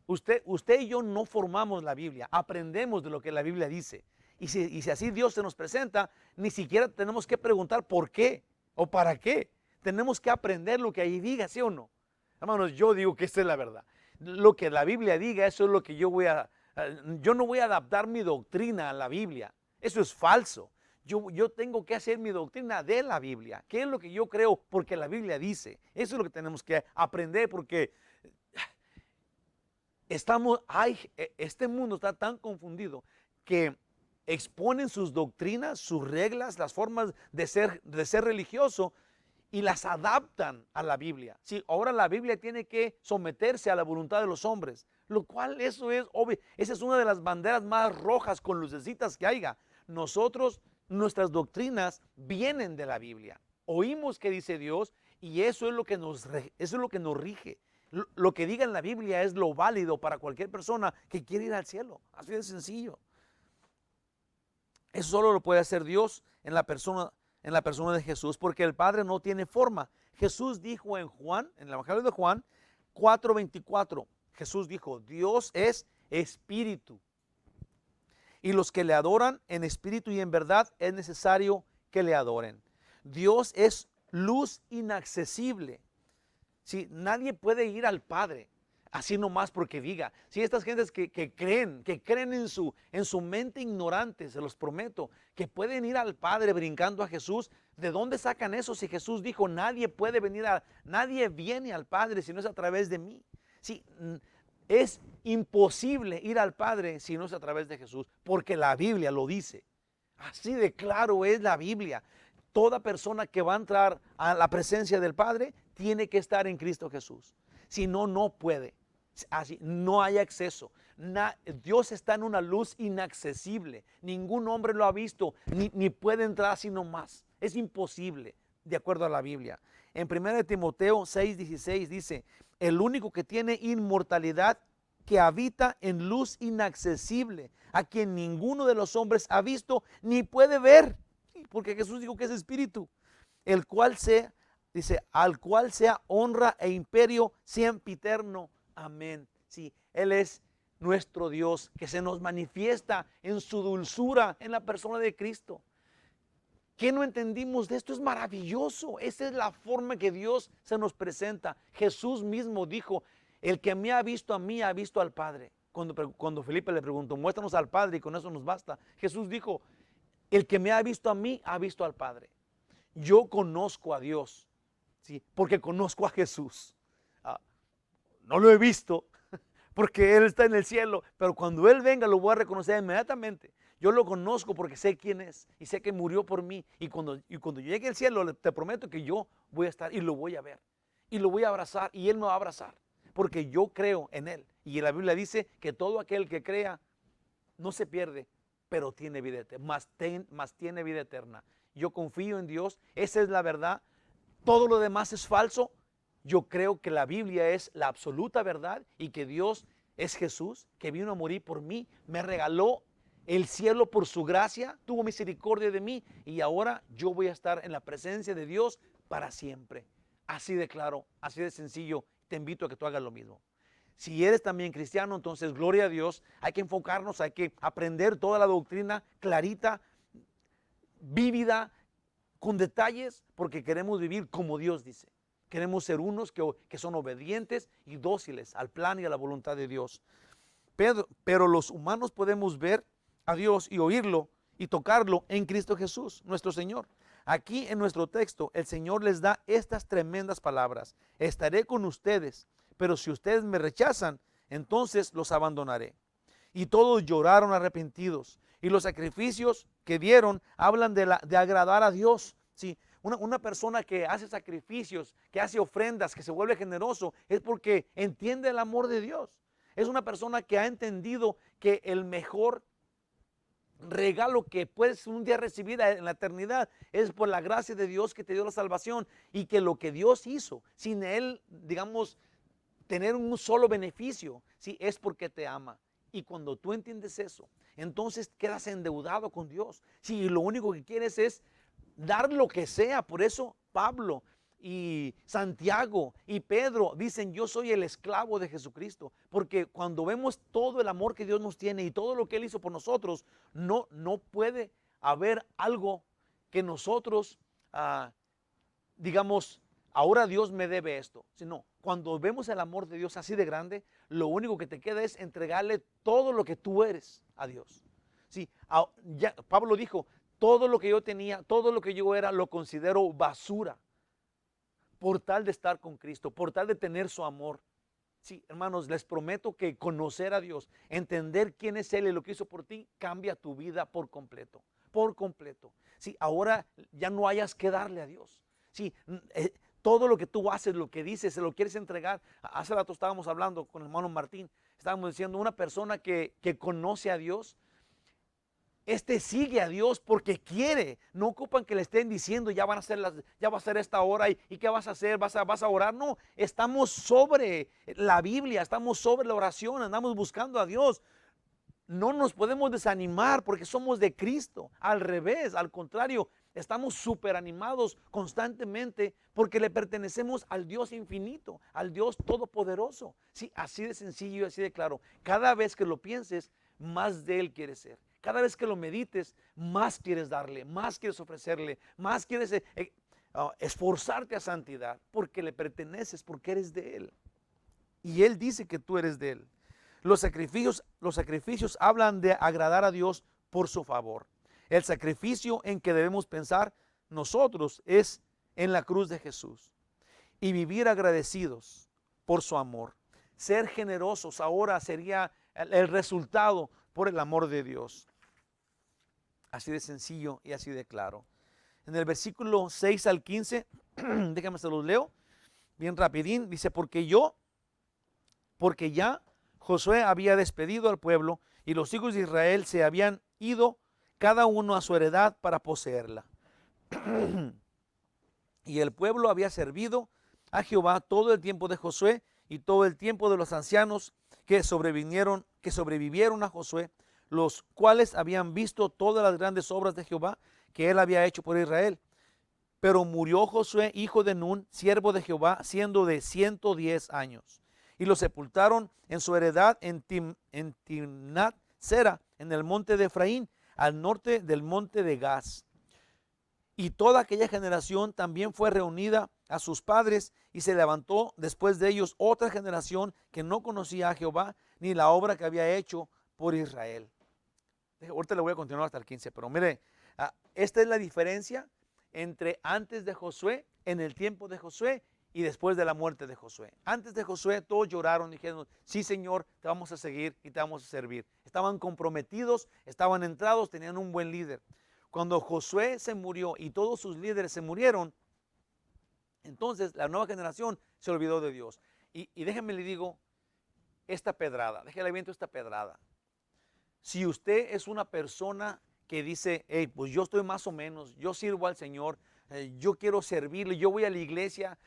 Usted y yo no formamos la Biblia, aprendemos de lo que la Biblia dice. Y si así Dios se nos presenta, ni siquiera tenemos que preguntar por qué o para qué. Tenemos que aprender lo que ahí diga, ¿sí o no? Hermanos, yo digo que esta es la verdad. Lo que la Biblia diga, eso es lo que yo no voy a adaptar mi doctrina a la Biblia. Eso es falso. Yo tengo que hacer mi doctrina de la Biblia. ¿Qué es lo que yo creo? Porque la Biblia dice. Eso es lo que tenemos que aprender, porque este mundo está tan confundido que exponen sus doctrinas, sus reglas, las formas de ser religioso, y las adaptan a la Biblia. Sí, ahora la Biblia tiene que someterse a la voluntad de los hombres, lo cual eso es obvio. Esa es una de las banderas más rojas con lucecitas que haya. Nuestras doctrinas vienen de la Biblia. Oímos que dice Dios y eso es lo que nos rige. Lo que diga en la Biblia es lo válido para cualquier persona que quiere ir al cielo. Así de sencillo. Eso solo lo puede hacer Dios en la persona de Jesús, porque el Padre no tiene forma. Jesús dijo en el Evangelio de Juan 4:24, Jesús dijo, Dios es espíritu, y los que le adoran en espíritu y en verdad es necesario que le adoren. Dios es luz inaccesible. Sí, nadie puede ir al Padre así nomás porque diga. Si estas gentes que creen en su mente ignorante, se los prometo, que pueden ir al Padre brincando a Jesús, ¿de dónde sacan eso? Si Jesús dijo, nadie viene al Padre si no es a través de mí. Sí, es imposible ir al Padre si no es a través de Jesús, porque la Biblia lo dice. Así de claro es la Biblia. Toda persona que va a entrar a la presencia del Padre tiene que estar en Cristo Jesús. Si no, no puede. Así, no hay acceso. Dios está en una luz inaccesible. Ningún hombre lo ha visto, ni puede entrar así nomás. Es imposible, de acuerdo a la Biblia. En 1 Timoteo 6:16 dice, el único que tiene inmortalidad, que habita en luz inaccesible, a quien ninguno de los hombres ha visto ni puede ver, porque Jesús dijo que es espíritu, el cual dice, al cual sea honra e imperio sempiterno. Amén. Sí, Él es nuestro Dios, que se nos manifiesta en su dulzura en la persona de Cristo. ¿Qué no entendimos de esto? Es maravilloso. Esa es la forma que Dios se nos presenta. Jesús mismo dijo, el que me ha visto a mí, ha visto al Padre. cuando Felipe le preguntó, muéstranos al Padre y con eso nos basta. Jesús dijo, el que me ha visto a mí, ha visto al Padre. Yo conozco a Dios, ¿sí? Porque conozco a Jesús. No lo he visto porque Él está en el cielo, pero cuando Él venga lo voy a reconocer inmediatamente. Yo lo conozco porque sé quién es y sé que murió por mí. Y cuando llegue al cielo, te prometo que yo voy a estar y lo voy a ver. Y lo voy a abrazar y Él me va a abrazar. Porque yo creo en Él. Y la Biblia dice que todo aquel que crea no se pierde, pero tiene vida eterna. Más tiene vida eterna. Yo confío en Dios. Esa es la verdad. Todo lo demás es falso. Yo creo que la Biblia es la absoluta verdad y que Dios es Jesús, que vino a morir por mí, me regaló el cielo por su gracia, tuvo misericordia de mí y ahora yo voy a estar en la presencia de Dios para siempre. Así de claro, así de sencillo, te invito a que tú hagas lo mismo. Si eres también cristiano, entonces gloria a Dios, hay que enfocarnos, hay que aprender toda la doctrina clarita, vívida, con detalles, porque queremos vivir como Dios dice. Queremos ser unos que son obedientes y dóciles al plan y a la voluntad de Dios. Pero los humanos podemos ver a Dios y oírlo y tocarlo en Cristo Jesús, nuestro Señor. Aquí en nuestro texto, el Señor les da estas tremendas palabras. Estaré con ustedes, pero si ustedes me rechazan, entonces los abandonaré. Y todos lloraron arrepentidos. Y los sacrificios que dieron hablan de agradar a Dios. Sí, una persona que hace sacrificios, que hace ofrendas, que se vuelve generoso, es porque entiende el amor de Dios. Es una persona que ha entendido que el mejor regalo que puedes un día recibir en la eternidad es por la gracia de Dios que te dio la salvación y que lo que Dios hizo, sin Él, digamos, tener un solo beneficio, ¿sí? Es porque te ama. Y cuando tú entiendes eso, entonces quedas endeudado con Dios. Sí, lo único que quieres es dar lo que sea. Por eso Pablo y Santiago y Pedro dicen, yo soy el esclavo de Jesucristo. Porque cuando vemos todo el amor que Dios nos tiene y todo lo que Él hizo por nosotros, no puede haber algo que nosotros, digamos, ahora Dios me debe esto. Sino, cuando vemos el amor de Dios así de grande, lo único que te queda es entregarle todo lo que tú eres a Dios. Sí, Pablo dijo, todo lo que yo tenía, todo lo que yo era, lo considero basura por tal de estar con Cristo, por tal de tener su amor. Sí, hermanos, les prometo que conocer a Dios, entender quién es Él y lo que hizo por ti, cambia tu vida por completo, por completo. Sí, ahora ya no hayas que darle a Dios. Sí, todo lo que tú haces, lo que dices, se lo quieres entregar. Hace rato estábamos hablando con el hermano Martín, estábamos diciendo, una persona que conoce a Dios, sigue a Dios porque quiere. No ocupan que le estén diciendo, ya va a ser esta hora y qué vas a hacer, vas a orar. No, estamos sobre la Biblia, estamos sobre la oración, andamos buscando a Dios. No nos podemos desanimar porque somos de Cristo. Al revés, al contrario, estamos súper animados constantemente porque le pertenecemos al Dios infinito, al Dios todopoderoso. Sí, así de sencillo y así de claro. Cada vez que lo pienses, más de Él quieres ser. Cada vez que lo medites, más quieres darle, más quieres ofrecerle, más quieres esforzarte a santidad, porque le perteneces, porque eres de Él. Y Él dice que tú eres de Él. Los sacrificios hablan de agradar a Dios por su favor. El sacrificio en que debemos pensar nosotros es en la cruz de Jesús. Y vivir agradecidos por su amor. Ser generosos ahora sería el resultado por el amor de Dios. Así de sencillo y así de claro. En el versículo 6 al 15, déjame se los leo bien rapidín. Dice, porque ya Josué había despedido al pueblo y los hijos de Israel se habían ido cada uno a su heredad para poseerla. Y el pueblo había servido a Jehová todo el tiempo de Josué y todo el tiempo de los ancianos que sobrevivieron a Josué, los cuales habían visto todas las grandes obras de Jehová que él había hecho por Israel. Pero murió Josué, hijo de Nun, siervo de Jehová, siendo de 110 años. Y lo sepultaron en su heredad en Timnat Sera, en el monte de Efraín, al norte del monte de Gaz. Y toda aquella generación también fue reunida a sus padres, y se levantó después de ellos otra generación que no conocía a Jehová ni la obra que había hecho por Israel. Ahorita le voy a continuar hasta el 15, pero mire, esta es la diferencia entre antes de Josué, en el tiempo de Josué, y después de la muerte de Josué. Antes de Josué todos lloraron, dijeron, sí Señor, te vamos a seguir y te vamos a servir. Estaban comprometidos, estaban entrados, tenían un buen líder. Cuando Josué se murió y todos sus líderes se murieron, entonces la nueva generación se olvidó de Dios. Y déjenme le digo esta pedrada, déjenle viento esta pedrada. Si usted es una persona que dice, hey, pues yo estoy más o menos, yo sirvo al Señor, yo quiero servirle, yo voy a la iglesia,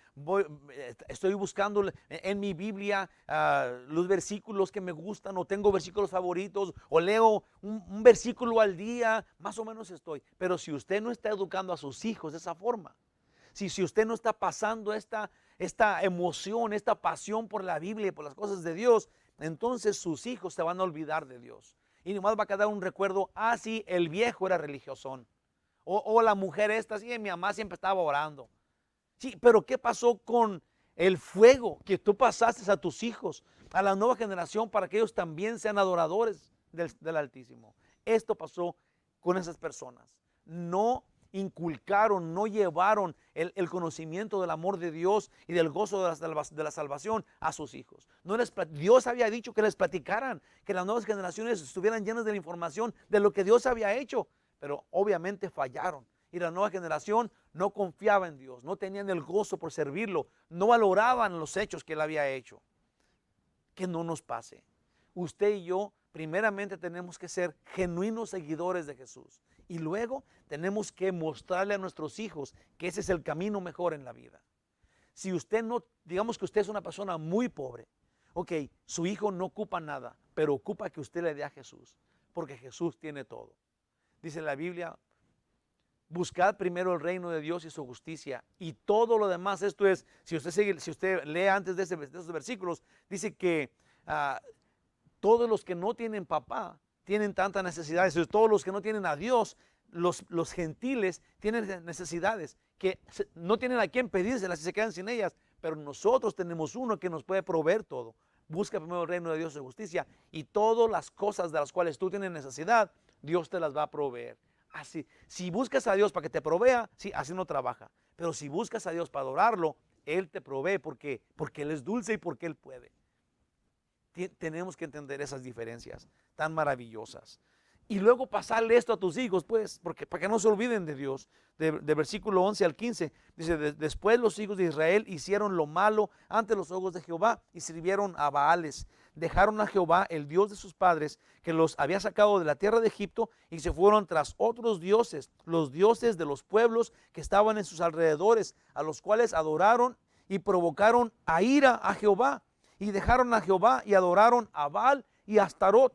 estoy buscando en mi Biblia los versículos que me gustan, o tengo versículos favoritos, o leo un versículo al día, más o menos estoy. Pero si usted no está educando a sus hijos de esa forma, si usted no está pasando esta emoción, esta pasión por la Biblia y por las cosas de Dios, entonces sus hijos se van a olvidar de Dios. Y nomás va a quedar un recuerdo, sí, el viejo era religiosón. O la mujer esta, sí, mi mamá siempre estaba orando. Sí, pero ¿qué pasó con el fuego que tú pasaste a tus hijos, a la nueva generación, para que ellos también sean adoradores del Altísimo? Esto pasó con esas personas. No inculcaron, no llevaron el conocimiento del amor de Dios y del gozo de la salvación a sus hijos. Dios había dicho que les platicaran, que las nuevas generaciones estuvieran llenas de la información de lo que Dios había hecho, pero obviamente fallaron. Y la nueva generación no confiaba en Dios, no tenían el gozo por servirlo, no valoraban los hechos que Él había hecho. Que no nos pase. Usted y yo primeramente tenemos que ser genuinos seguidores de Jesús, y luego tenemos que mostrarle a nuestros hijos que ese es el camino mejor en la vida. Si usted no, digamos que usted es una persona muy pobre, ok, su hijo no ocupa nada, pero ocupa que usted le dé a Jesús, porque Jesús tiene todo. Dice la Biblia, buscad primero el reino de Dios y su justicia, y todo lo demás. Esto es, si usted lee antes de esos versículos, dice que todos los que no tienen papá tienen tantas necesidades. Todos los que no tienen a Dios, los gentiles tienen necesidades que no tienen a quién pedírselas y se quedan sin ellas, pero nosotros tenemos uno que nos puede proveer todo. Busca primero el reino de Dios y su justicia, y todas las cosas de las cuales tú tienes necesidad, Dios te las va a proveer. Así, si buscas a Dios para que te provea, sí, así no trabaja. Pero si buscas a Dios para adorarlo, Él te provee porque Él es dulce y porque Él puede. Tenemos que entender esas diferencias tan maravillosas. Y luego pasarle esto a tus hijos, pues, para que no se olviden de Dios. De versículo 11 al 15, dice, después los hijos de Israel hicieron lo malo ante los ojos de Jehová y sirvieron a Baales. Dejaron a Jehová, el Dios de sus padres, que los había sacado de la tierra de Egipto, y se fueron tras otros dioses, los dioses de los pueblos que estaban en sus alrededores, a los cuales adoraron y provocaron a ira a Jehová. Y dejaron a Jehová y adoraron a Baal y a Astarot.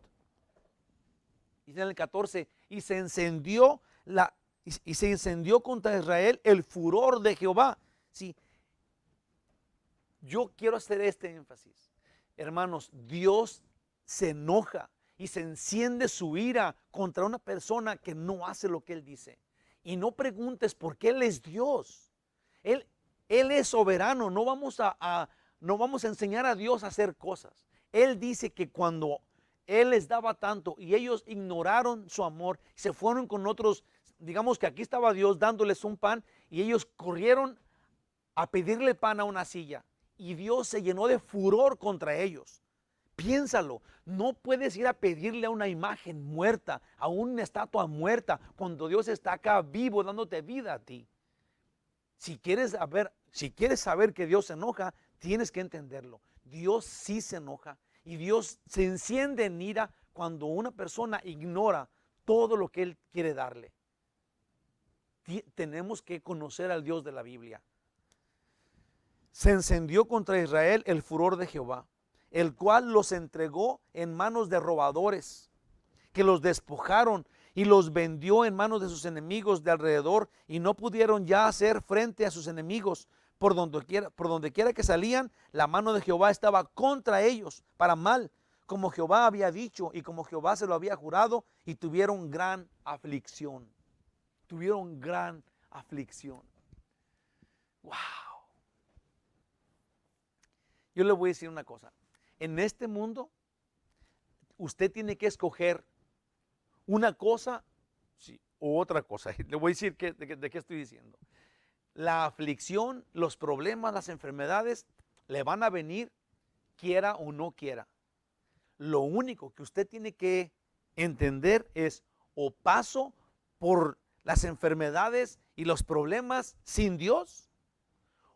Y en el 14, y se encendió contra Israel el furor de Jehová. Sí, yo quiero hacer este énfasis. Hermanos, Dios se enoja y se enciende su ira contra una persona que no hace lo que Él dice. Y no preguntes por qué Él es Dios. Él es soberano. No vamos a enseñar a Dios a hacer cosas. Él dice que cuando Él les daba tanto y ellos ignoraron su amor, se fueron con otros, digamos que aquí estaba Dios dándoles un pan y ellos corrieron a pedirle pan a una silla, y Dios se llenó de furor contra ellos. Piénsalo, no puedes ir a pedirle a una imagen muerta, a una estatua muerta, cuando Dios está acá vivo dándote vida a ti. Si quieres saber que Dios se enoja, tienes que entenderlo. Dios sí se enoja, y Dios se enciende en ira cuando una persona ignora todo lo que Él quiere darle. Tenemos que conocer al Dios de la Biblia. Se encendió contra Israel el furor de Jehová, el cual los entregó en manos de robadores, que los despojaron y los vendió en manos de sus enemigos de alrededor, y no pudieron ya hacer frente a sus enemigos. Por donde quiera que salían, la mano de Jehová estaba contra ellos para mal, como Jehová había dicho y como Jehová se lo había jurado, y tuvieron gran aflicción. Tuvieron gran aflicción. Wow. Yo le voy a decir una cosa. En este mundo, usted tiene que escoger una cosa, sí, u otra cosa. Le voy a decir de qué estoy diciendo. La aflicción, los problemas, las enfermedades le van a venir, quiera o no quiera. Lo único que usted tiene que entender es: o paso por las enfermedades y los problemas sin Dios,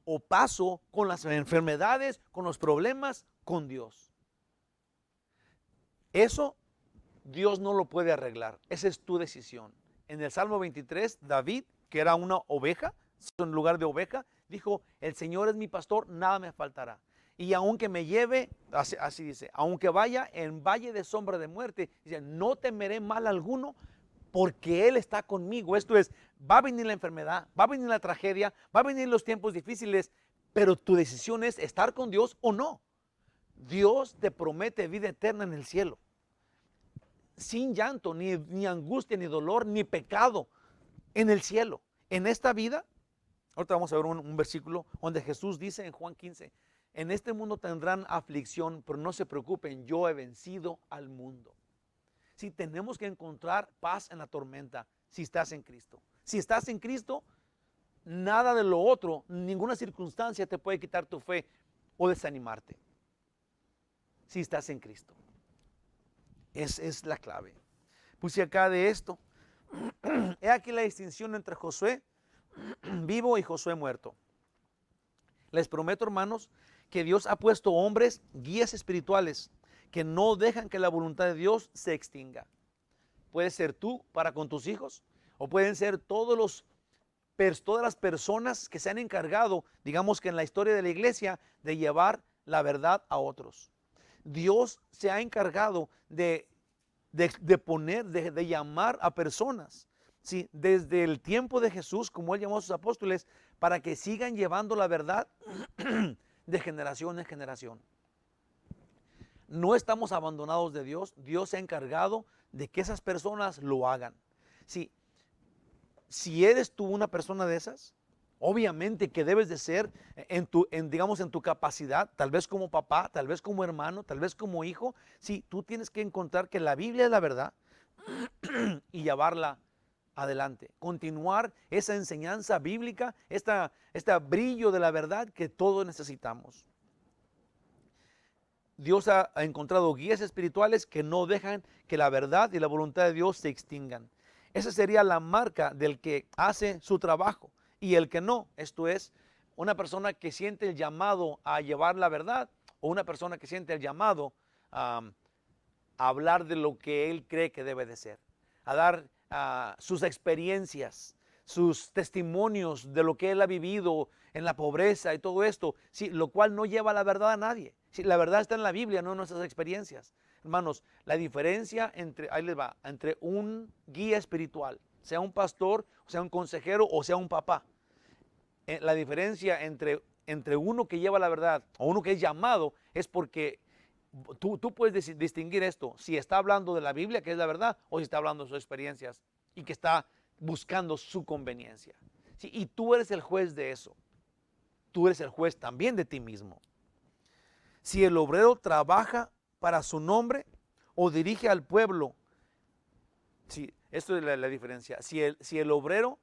o paso con las enfermedades, con los problemas, con Dios. Eso Dios no lo puede arreglar. Esa es tu decisión. En el Salmo 23, David, que era una oveja, en lugar de oveja, dijo: el Señor es mi pastor, nada me faltará. Y aunque me lleve, así dice, aunque vaya en valle de sombra de muerte, dice, no temeré mal alguno, porque Él está conmigo. Esto es, va a venir la enfermedad, va a venir la tragedia, va a venir los tiempos difíciles, pero tu decisión es estar con Dios o no. Dios te promete vida eterna en el cielo, sin llanto, ni angustia, ni dolor, ni pecado, en el cielo. En esta vida, ahorita vamos a ver un versículo donde Jesús dice en Juan 15, en este mundo tendrán aflicción, pero no se preocupen, yo he vencido al mundo. Si tenemos que encontrar paz en la tormenta, si estás en Cristo. Si estás en Cristo, nada de lo otro, ninguna circunstancia te puede quitar tu fe o desanimarte. Si estás en Cristo. Es la clave. Puse acá de esto. He aquí la distinción entre Josué vivo y Josué muerto. Les prometo, hermanos, que Dios ha puesto hombres, guías espirituales, que no dejan que la voluntad de Dios se extinga. Puede ser tú para con tus hijos, o pueden ser todas las personas que se han encargado, digamos que en la historia de la iglesia, de llevar la verdad a otros. Dios se ha encargado de llamar a personas, ¿sí? Desde el tiempo de Jesús, como Él llamó a sus apóstoles, para que sigan llevando la verdad de generación en generación. No estamos abandonados de Dios. Dios se ha encargado de que esas personas lo hagan. Si eres tú una persona de esas, obviamente que debes de ser digamos en tu capacidad, tal vez como papá, tal vez como hermano, tal vez como hijo. Sí, tú tienes que encontrar que la Biblia es la verdad y llevarla adelante. Continuar esa enseñanza bíblica, este brillo de la verdad que todos necesitamos. Dios ha encontrado guías espirituales que no dejan que la verdad y la voluntad de Dios se extingan. Esa sería la marca del que hace su trabajo y el que no. Esto es, una persona que siente el llamado a llevar la verdad, o una persona que siente el llamado a hablar de lo que él cree que debe de ser, a dar sus experiencias, sus testimonios de lo que él ha vivido en la pobreza y todo esto, sí, lo cual no lleva la verdad a nadie. Sí, la verdad está en la Biblia, no en nuestras experiencias. Hermanos, la diferencia entre un guía espiritual, sea un pastor, sea un consejero o sea un papá, la diferencia entre uno que lleva la verdad o uno que es llamado es porque tú puedes distinguir esto, si está hablando de la Biblia, que es la verdad, o si está hablando de sus experiencias y que está buscando su conveniencia. Sí, y tú eres el juez de eso. Tú eres el juez también de ti mismo. Si el obrero trabaja para su nombre o dirige al pueblo, sí, esto es la diferencia. Si el obrero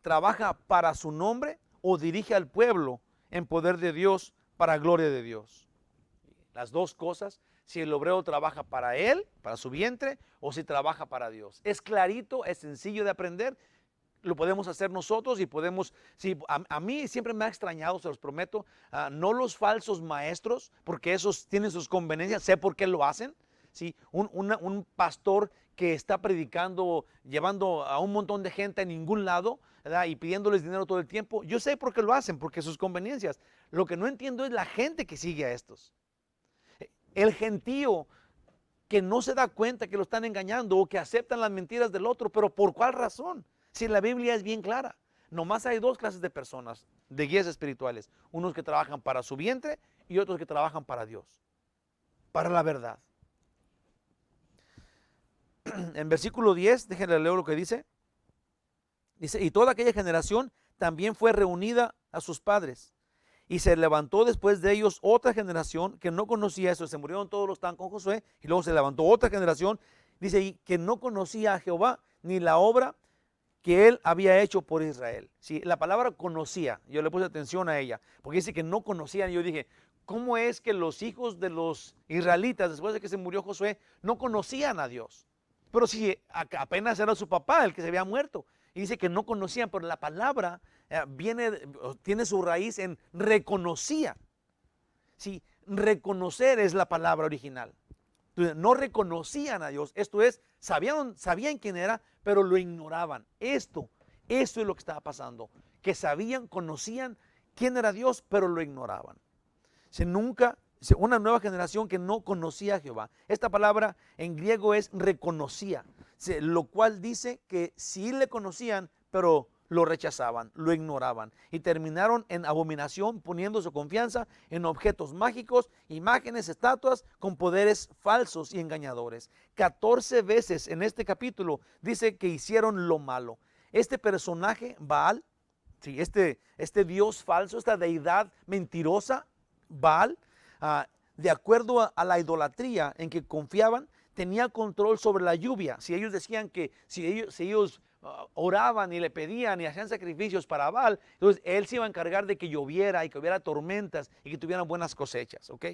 trabaja para su nombre o dirige al pueblo en poder de Dios, para gloria de Dios. Las dos cosas, si el obrero trabaja para él, para su vientre, o si trabaja para Dios. Es clarito, es sencillo de aprender. Lo podemos hacer nosotros y podemos, sí, a mí siempre me ha extrañado, se los prometo, no los falsos maestros, porque esos tienen sus conveniencias, sé por qué lo hacen. ¿Sí? Un pastor que está predicando, llevando a un montón de gente a ningún lado, ¿verdad? Y pidiéndoles dinero todo el tiempo, yo sé por qué lo hacen, porque sus conveniencias. Lo que no entiendo es la gente que sigue a estos. El gentío que no se da cuenta que lo están engañando o que aceptan las mentiras del otro, pero ¿por cuál razón? Si la Biblia es bien clara, nomás hay dos clases de personas, de guías espirituales, unos que trabajan para su vientre y otros que trabajan para Dios, para la verdad. En versículo 10, déjenle leer lo que dice. Dice, y toda aquella generación también fue reunida a sus padres, Y se levantó después de ellos otra generación que no conocía eso. Se murieron todos los que estaban con Josué. Y luego se levantó otra generación, dice, y que no conocía a Jehová ni la obra que él había hecho por Israel. Sí, la palabra conocía, yo le puse atención a ella, porque dice que no conocían. Yo dije, ¿cómo es que los hijos de los israelitas, después de que se murió Josué, no conocían a Dios? Pero sí, apenas era su papá el que se había muerto. Y dice que no conocían, pero la palabra tiene su raíz en reconocía. Sí, reconocer es la palabra original. Entonces, no reconocían a Dios, esto es, sabían quién era, pero lo ignoraban. Esto es lo que estaba pasando, que sabían, conocían quién era Dios, pero lo ignoraban. Una nueva generación que no conocía a Jehová. Esta palabra en griego es reconocía, lo cual dice que sí le conocían, pero lo rechazaban, lo ignoraban y terminaron en abominación, poniendo su confianza en objetos mágicos, imágenes, estatuas con poderes falsos y engañadores. 14 veces en este capítulo dice que hicieron lo malo. Este personaje, Baal, sí, este Dios falso, esta deidad mentirosa, Baal, de acuerdo a la idolatría en que confiaban, tenía control sobre la lluvia. Si ellos decían que si ellos oraban y le pedían y hacían sacrificios para Baal, entonces él se iba a encargar de que lloviera y que hubiera tormentas y que tuvieran buenas cosechas, ¿ok?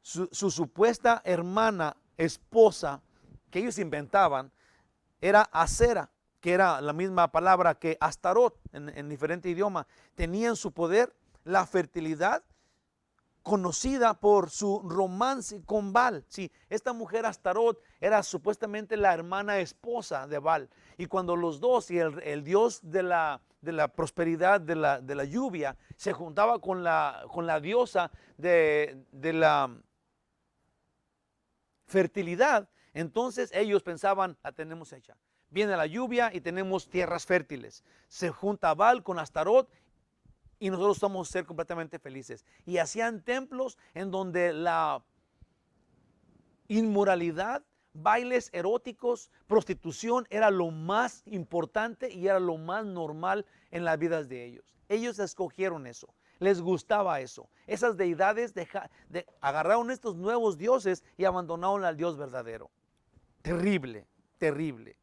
Su supuesta hermana, esposa, que ellos inventaban, era Acera, que era la misma palabra que Astarot en diferente idioma. Tenía en su poder la fertilidad, conocida por su romance con Baal. Sí, esta mujer Astarot era supuestamente la hermana esposa de Baal. Y cuando los dos y el dios de la prosperidad, de la lluvia, se juntaba con la diosa de la fertilidad, entonces ellos pensaban, la tenemos hecha. Viene la lluvia y tenemos tierras fértiles. Se junta Baal con Astarot y nosotros vamos a ser completamente felices. Y hacían templos en donde la inmoralidad, bailes eróticos, prostitución era lo más importante y era lo más normal en las vidas de ellos. Ellos escogieron eso, les gustaba eso. Esas deidades agarraron estos nuevos dioses y abandonaron al Dios verdadero. Terrible, terrible.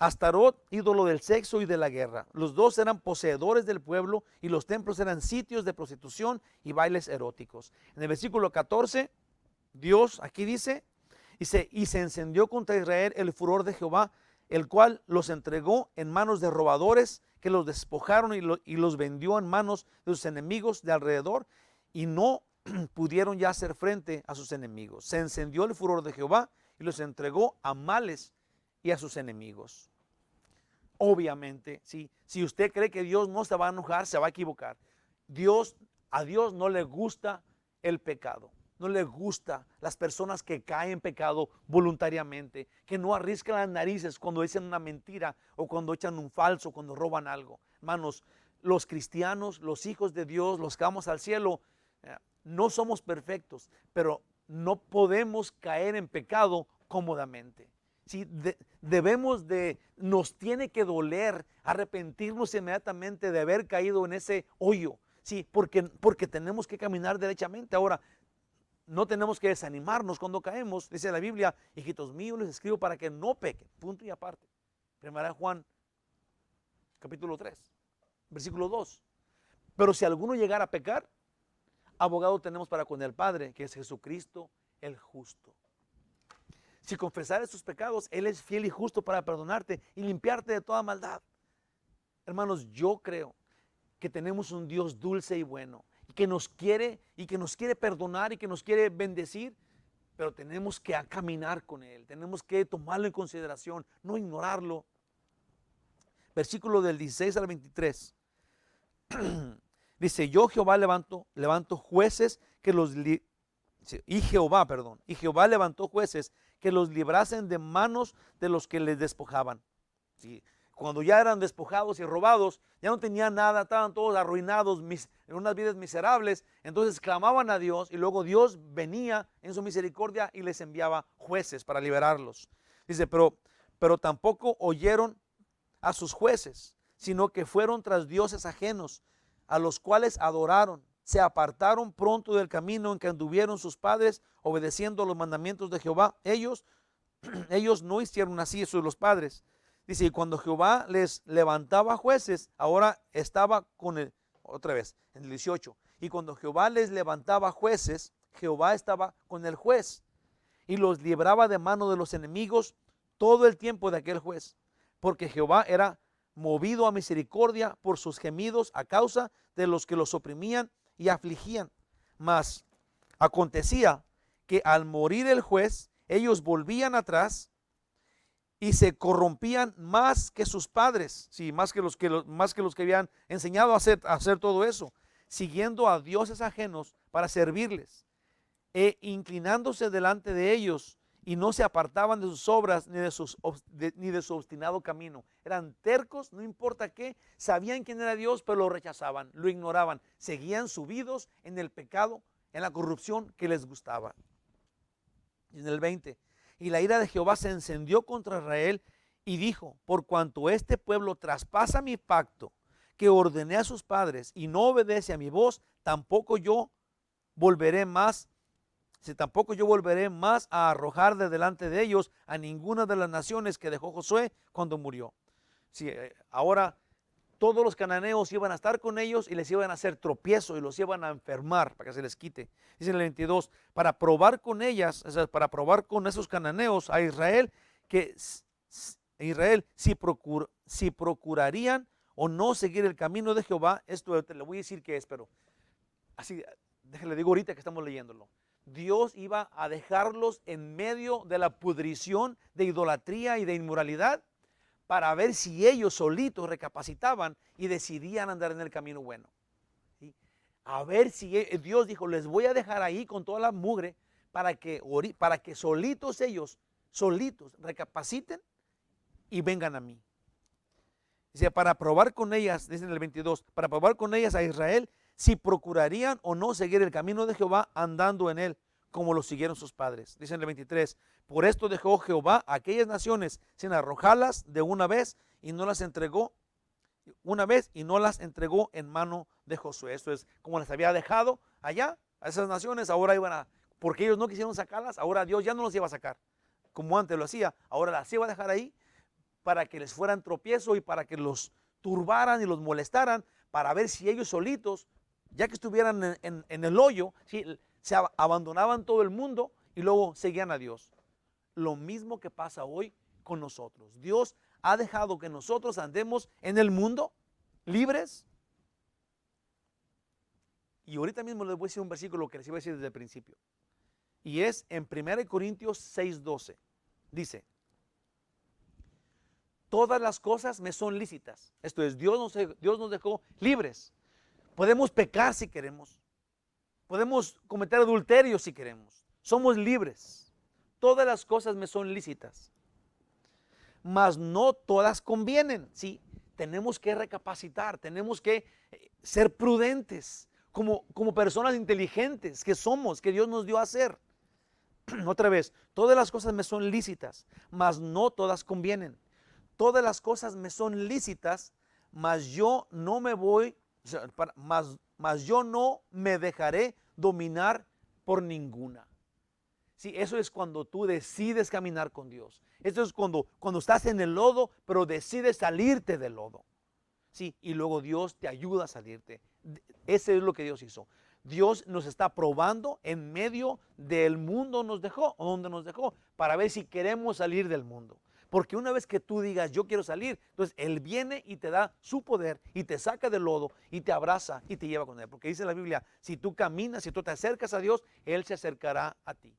Astarot, ídolo del sexo y de la guerra. Los dos eran poseedores del pueblo y los templos eran sitios de prostitución y bailes eróticos. En el versículo 14, Dios aquí dice, y se encendió contra Israel el furor de Jehová, el cual los entregó en manos de robadores que los despojaron y los vendió en manos de sus enemigos de alrededor y no pudieron ya hacer frente a sus enemigos. Se encendió el furor de Jehová y los entregó a males y a sus enemigos. Obviamente, si usted cree que Dios no se va a enojar, se va a equivocar. A Dios no le gusta el pecado. No le gusta las personas que caen en pecado voluntariamente, que no arriscan las narices cuando dicen una mentira o cuando echan un falso, cuando roban algo. Hermanos, los cristianos, los hijos de Dios, los que vamos al cielo, no somos perfectos, pero no podemos caer en pecado cómodamente. Sí, nos tiene que doler arrepentirnos inmediatamente de haber caído en ese hoyo, sí, porque tenemos que caminar derechamente. Ahora, no tenemos que desanimarnos cuando caemos, dice la Biblia, hijitos míos, les escribo para que no pequen, punto y aparte. Primera Juan, capítulo 3, versículo 2. Pero si alguno llegara a pecar, abogado tenemos para con el Padre, que es Jesucristo el justo. Si confesares tus pecados, Él es fiel y justo para perdonarte y limpiarte de toda maldad. Hermanos, yo creo que tenemos un Dios dulce y bueno, que nos quiere perdonar y que nos quiere bendecir, pero tenemos que caminar con Él, tenemos que tomarlo en consideración, no ignorarlo. Versículo del 16 al 23. Dice, yo Jehová levanto jueces que los y Jehová levantó jueces que los librasen de manos de los que les despojaban. ¿Sí? Cuando ya eran despojados y robados, ya no tenían nada, estaban todos arruinados, en unas vidas miserables, entonces clamaban a Dios y luego Dios venía en su misericordia y les enviaba jueces para liberarlos. Dice, pero tampoco oyeron a sus jueces, sino que fueron tras dioses ajenos, a los cuales adoraron, se apartaron pronto del camino en que anduvieron sus padres, obedeciendo los mandamientos de Jehová. Ellos no hicieron así, esos los padres. Dice, y cuando Jehová les levantaba jueces, ahora estaba con el, otra vez, en el 18, y cuando Jehová les levantaba jueces, Jehová estaba con el juez y los libraba de mano de los enemigos todo el tiempo de aquel juez, porque Jehová era movido a misericordia por sus gemidos a causa de los que los oprimían y afligían. Mas acontecía que al morir el juez, ellos volvían atrás y se corrompían más que sus padres, sí, más que los que habían enseñado a hacer todo eso, siguiendo a dioses ajenos para servirles, e inclinándose delante de ellos, y no se apartaban de sus obras ni de su obstinado camino. Eran tercos, no importa qué, sabían quién era Dios, pero lo rechazaban, lo ignoraban, seguían subidos en el pecado, en la corrupción que les gustaba. Y en el 20, y la ira de Jehová se encendió contra Israel y dijo, por cuanto este pueblo traspasa mi pacto que ordené a sus padres y no obedece a mi voz, tampoco yo volveré más a arrojar de delante de ellos a ninguna de las naciones que dejó Josué cuando murió. Sí, ahora todos los cananeos iban a estar con ellos y les iban a hacer tropiezo y los iban a enfermar para que se les quite. Dice en el 22, para probar con ellas, o sea, para probar con esos cananeos a Israel, que Israel si procurarían o no seguir el camino de Jehová. Esto te lo voy a decir qué es, pero así, déjale digo ahorita que estamos leyéndolo. Dios iba a dejarlos en medio de la pudrición de idolatría y de inmoralidad para ver si ellos solitos recapacitaban y decidían andar en el camino bueno. ¿Sí? A ver si Dios dijo, les voy a dejar ahí con toda la mugre para que solitos ellos, solitos recapaciten y vengan a mí. Dice, para probar con ellas, dice en el 22, para probar con ellas a Israel, si procurarían o no seguir el camino de Jehová andando en él, como lo siguieron sus padres. Dice en el 23, por esto dejó Jehová a aquellas naciones sin arrojarlas de una vez y no las entregó en mano de Josué. Esto es, como las había dejado allá, a esas naciones, ahora porque ellos no quisieron sacarlas, ahora Dios ya no los iba a sacar, como antes lo hacía, ahora las iba a dejar ahí para que les fueran tropiezo y para que los turbaran y los molestaran, para ver si ellos solitos, ya que estuvieran en el hoyo, ¿sí?, se abandonaban todo el mundo y luego seguían a Dios. Lo mismo que pasa hoy con nosotros. Dios ha dejado que nosotros andemos en el mundo libres. Y ahorita mismo les voy a decir un versículo que les iba a decir desde el principio. Y es en 1 Corintios 6:12. Dice, todas las cosas me son lícitas. Esto es, Dios nos dejó libres. Podemos pecar si queremos. Podemos cometer adulterio si queremos. Somos libres. Todas las cosas me son lícitas. Mas no todas convienen. Sí, tenemos que recapacitar. Tenemos que ser prudentes. Como personas inteligentes que somos, que Dios nos dio a ser. Otra vez, todas las cosas me son lícitas. Mas no todas convienen. Todas las cosas me son lícitas, mas yo no me dejaré dominar por ninguna. Sí, eso es cuando tú decides caminar con Dios. Eso es cuando estás en el lodo, pero decides salirte del lodo. Sí, y luego Dios te ayuda a salirte. Ese es lo que Dios hizo. Dios nos está probando en medio del mundo donde nos dejó, para ver si queremos salir del mundo. Porque una vez que tú digas, yo quiero salir, entonces Él viene y te da su poder y te saca del lodo y te abraza y te lleva con Él. Porque dice la Biblia, si tú caminas, si tú te acercas a Dios, Él se acercará a ti.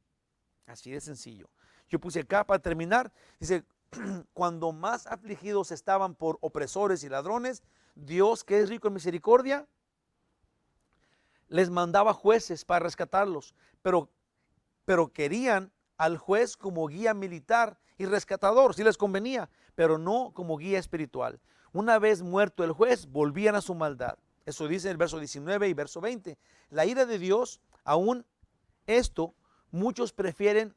Así de sencillo. Yo puse acá para terminar, dice, cuando más afligidos estaban por opresores y ladrones, Dios, que es rico en misericordia, les mandaba jueces para rescatarlos, pero querían al juez como guía militar y rescatador, si les convenía, pero no como guía espiritual. Una vez muerto el juez, volvían a su maldad. Eso dice el verso 19 y verso 20. La ira de Dios, aún esto, muchos prefieren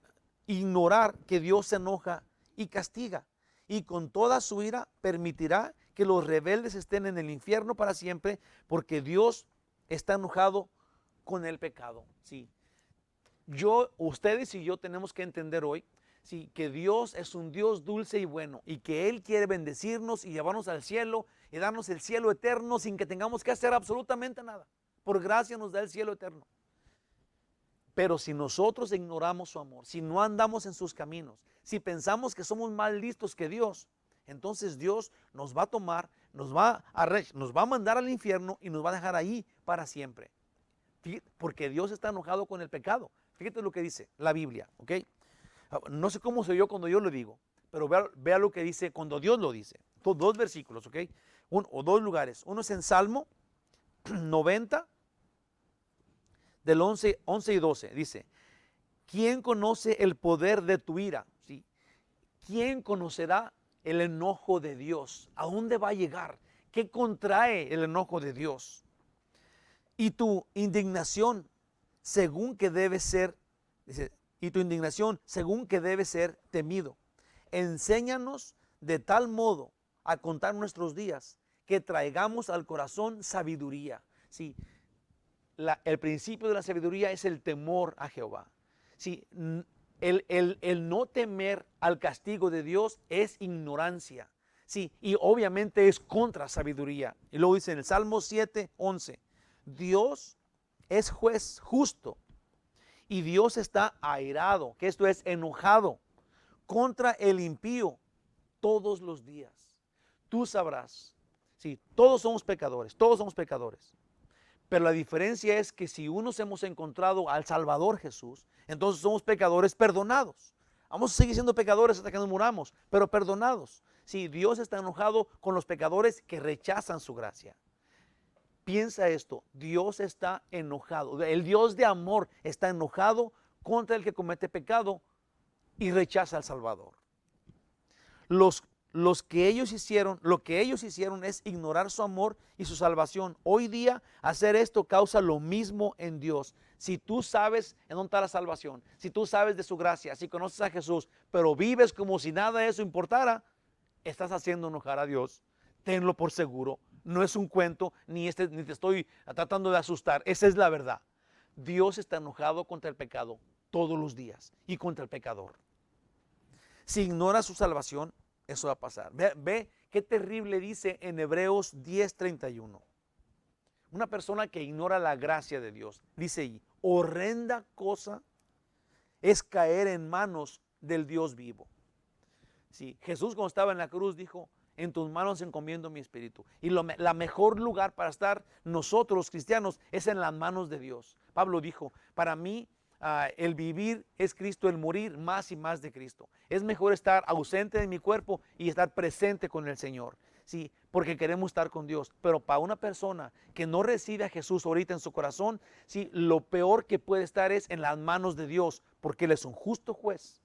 ignorar que Dios se enoja y castiga, y con toda su ira permitirá que los rebeldes estén en el infierno para siempre, porque Dios está enojado con el pecado. Sí. Ustedes y yo tenemos que entender hoy, sí, que Dios es un Dios dulce y bueno y que Él quiere bendecirnos y llevarnos al cielo y darnos el cielo eterno sin que tengamos que hacer absolutamente nada. Por gracia nos da el cielo eterno. Pero si nosotros ignoramos su amor, si no andamos en sus caminos, si pensamos que somos más listos que Dios, entonces Dios nos va a tomar, nos va a mandar al infierno y nos va a dejar ahí para siempre. Porque Dios está enojado con el pecado. Fíjate lo que dice la Biblia, ¿ok? No sé cómo soy yo cuando yo lo digo, pero vea lo que dice cuando Dios lo dice. Dos versículos, ¿ok? O dos lugares. Uno es en Salmo 90, del 11 y 12. Dice, ¿quién conoce el poder de tu ira? ¿Sí? ¿Quién conocerá el enojo de Dios? ¿A dónde va a llegar? ¿Qué contrae el enojo de Dios? Y tu indignación, según que debe ser, dice, y tu indignación, según que debe ser temido. Enséñanos de tal modo a contar nuestros días, que traigamos al corazón sabiduría. Sí, el principio de la sabiduría es el temor a Jehová. Sí, el no temer al castigo de Dios es ignorancia. Sí, y obviamente es contra sabiduría. Y luego dice en el Salmo 7, 11, Dios es juez justo y Dios está airado, que esto es enojado, contra el impío todos los días. Tú sabrás, sí, todos somos pecadores, pero la diferencia es que si unos hemos encontrado al Salvador Jesús, entonces somos pecadores perdonados. Vamos a seguir siendo pecadores hasta que nos muramos, pero perdonados. Sí, Dios está enojado con los pecadores que rechazan su gracia. Piensa esto, Dios está enojado, el Dios de amor está enojado contra el que comete pecado y rechaza al Salvador. Lo que ellos hicieron es ignorar su amor y su salvación. Hoy día hacer esto causa lo mismo en Dios. Si tú sabes en dónde está la salvación, si tú sabes de su gracia, si conoces a Jesús, pero vives como si nada de eso importara, estás haciendo enojar a Dios. Tenlo por seguro. No es un cuento, ni te estoy tratando de asustar. Esa es la verdad. Dios está enojado contra el pecado todos los días y contra el pecador. Si ignora su salvación, eso va a pasar. Ve qué terrible dice en Hebreos 10:31. Una persona que ignora la gracia de Dios. Dice ahí, horrenda cosa es caer en manos del Dios vivo. Sí, Jesús cuando estaba en la cruz dijo, en tus manos encomiendo mi espíritu. Y la mejor lugar para estar nosotros los cristianos es en las manos de Dios. Pablo dijo, para mí el vivir es Cristo, el morir más y más de Cristo. Es mejor estar ausente de mi cuerpo y estar presente con el Señor. Sí, porque queremos estar con Dios. Pero para una persona que no recibe a Jesús ahorita en su corazón, sí, lo peor que puede estar es en las manos de Dios, porque Él es un justo juez.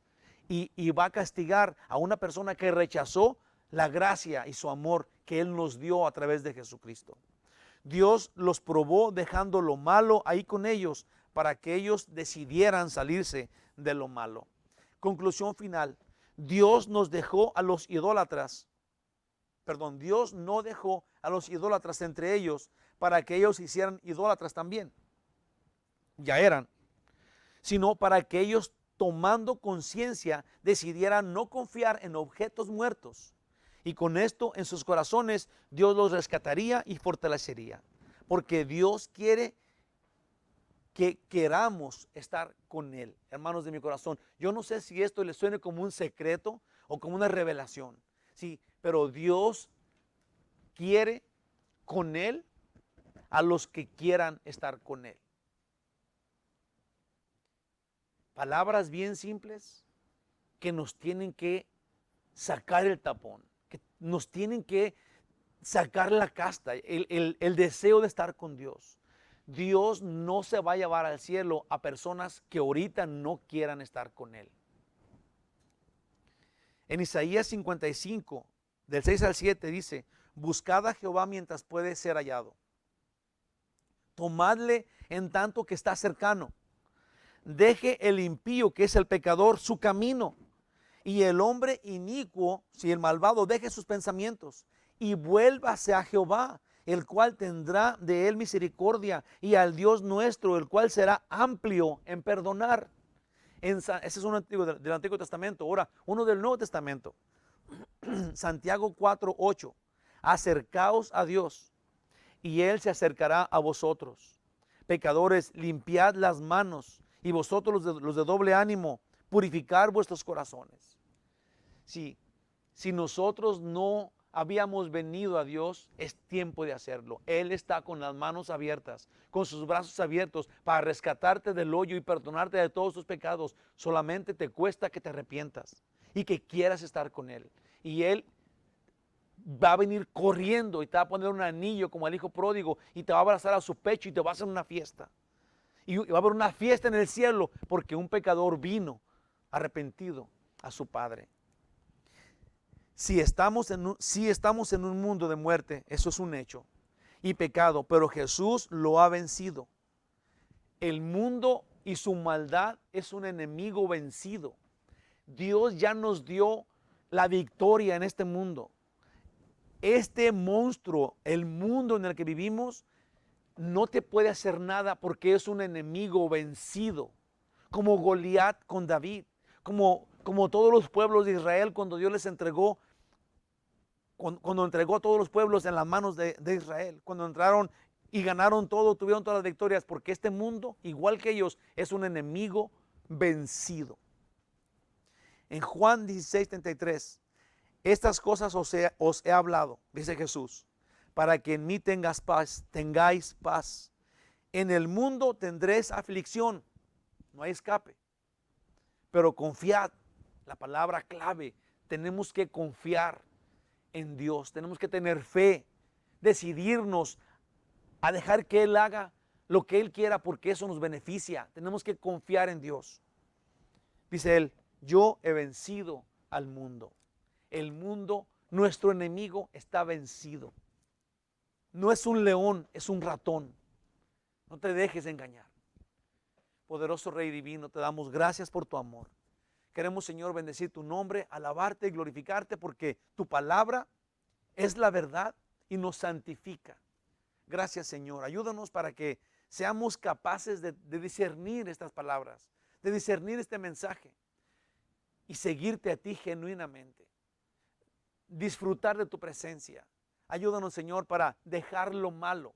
Y va a castigar a una persona que rechazó la gracia y su amor que Él nos dio a través de Jesucristo. Dios los probó dejando lo malo ahí con ellos para que ellos decidieran salirse de lo malo. Conclusión final. Dios no dejó a los idólatras entre ellos para que ellos hicieran idólatras también. Ya eran. Sino para que ellos, tomando conciencia, decidieran no confiar en objetos muertos. Y con esto en sus corazones Dios los rescataría y fortalecería. Porque Dios quiere que queramos estar con Él. Hermanos de mi corazón, yo no sé si esto les suene como un secreto o como una revelación. Sí, pero Dios quiere con Él a los que quieran estar con Él. Palabras bien simples que nos tienen que sacar el tapón, que nos tienen que sacar la casta, el deseo de estar con Dios. Dios no se va a llevar al cielo a personas que ahorita no quieran estar con Él. En Isaías 55, del 6 al 7 dice, buscad a Jehová mientras puede ser hallado. Tomadle en tanto que está cercano. Deje el impío, que es el pecador, su camino. Y el hombre inicuo, si el malvado, deje sus pensamientos. y vuélvase a Jehová, el cual tendrá de él misericordia, y al Dios nuestro, el cual será amplio en perdonar. Ese es uno del Antiguo Testamento. Ahora, uno del Nuevo Testamento. Santiago 4:8. Acercaos a Dios, y Él se acercará a vosotros. Pecadores, limpiad las manos, y vosotros los de doble ánimo, purificar vuestros corazones. Si nosotros no habíamos venido a Dios, es tiempo de hacerlo. Él está con las manos abiertas, con sus brazos abiertos para rescatarte del hoyo y perdonarte de todos tus pecados. Solamente te cuesta que te arrepientas y que quieras estar con Él. Y Él va a venir corriendo y te va a poner un anillo como el hijo pródigo y te va a abrazar a su pecho y te va a hacer una fiesta. Y va a haber una fiesta en el cielo porque un pecador vino arrepentido a su Padre. Si estamos en un mundo de muerte, eso es un hecho y pecado, pero Jesús lo ha vencido. El mundo y su maldad es un enemigo vencido. Dios ya nos dio la victoria en este mundo. Este monstruo, el mundo en el que vivimos, no te puede hacer nada porque es un enemigo vencido, como Goliat con David, como todos los pueblos de Israel cuando Dios les entregó, cuando entregó a todos los pueblos en las manos de Israel, cuando entraron y ganaron todo, tuvieron todas las victorias, porque este mundo, igual que ellos, es un enemigo vencido. En Juan 16:33, estas cosas os he hablado, dice Jesús, para que en mí tengáis paz. En el mundo tendréis aflicción, no hay escape, pero confiad, la palabra clave, tenemos que confiar en Dios, tenemos que tener fe, decidirnos a dejar que Él haga lo que Él quiera porque eso nos beneficia. Tenemos que confiar en Dios. Dice Él, yo he vencido al mundo. El mundo, nuestro enemigo, está vencido. No es un león, es un ratón. No te dejes engañar. Poderoso Rey Divino, te damos gracias por tu amor. Queremos, Señor, bendecir tu nombre, alabarte y glorificarte porque tu palabra es la verdad y nos santifica. Gracias, Señor. Ayúdanos para que seamos capaces de discernir estas palabras, de discernir este mensaje y seguirte a ti genuinamente. Disfrutar de tu presencia. Ayúdanos, Señor, para dejar lo malo,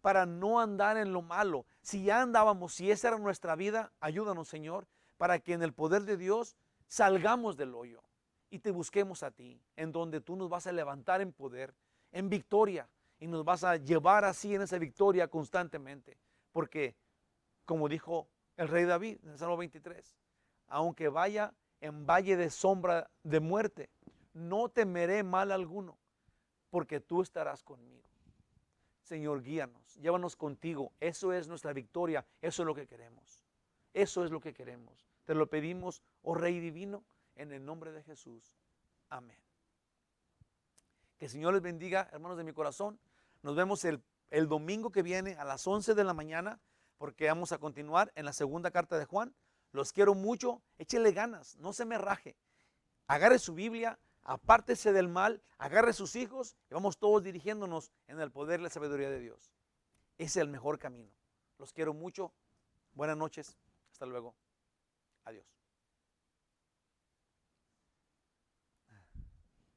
para no andar en lo malo. Si ya andábamos, si esa era nuestra vida, ayúdanos, Señor, para que en el poder de Dios salgamos del hoyo y te busquemos a ti, en donde tú nos vas a levantar en poder, en victoria, y nos vas a llevar así en esa victoria constantemente. Porque, como dijo el rey David en el Salmo 23, aunque vaya en valle de sombra de muerte, no temeré mal alguno, porque tú estarás conmigo. Señor, guíanos, llévanos contigo. Eso es nuestra victoria, eso es lo que queremos. Eso es lo que queremos. Te lo pedimos, oh Rey Divino, en el nombre de Jesús. Amén. Que el Señor les bendiga, hermanos de mi corazón. Nos vemos el domingo que viene a las 11 de la mañana, porque vamos a continuar en la segunda carta de Juan. Los quiero mucho, échele ganas, no se me raje. Agarre su Biblia, apártese del mal, agarre sus hijos y vamos todos dirigiéndonos en el poder y la sabiduría de Dios. Ese es el mejor camino. Los quiero mucho. Buenas noches. Hasta luego. Adiós.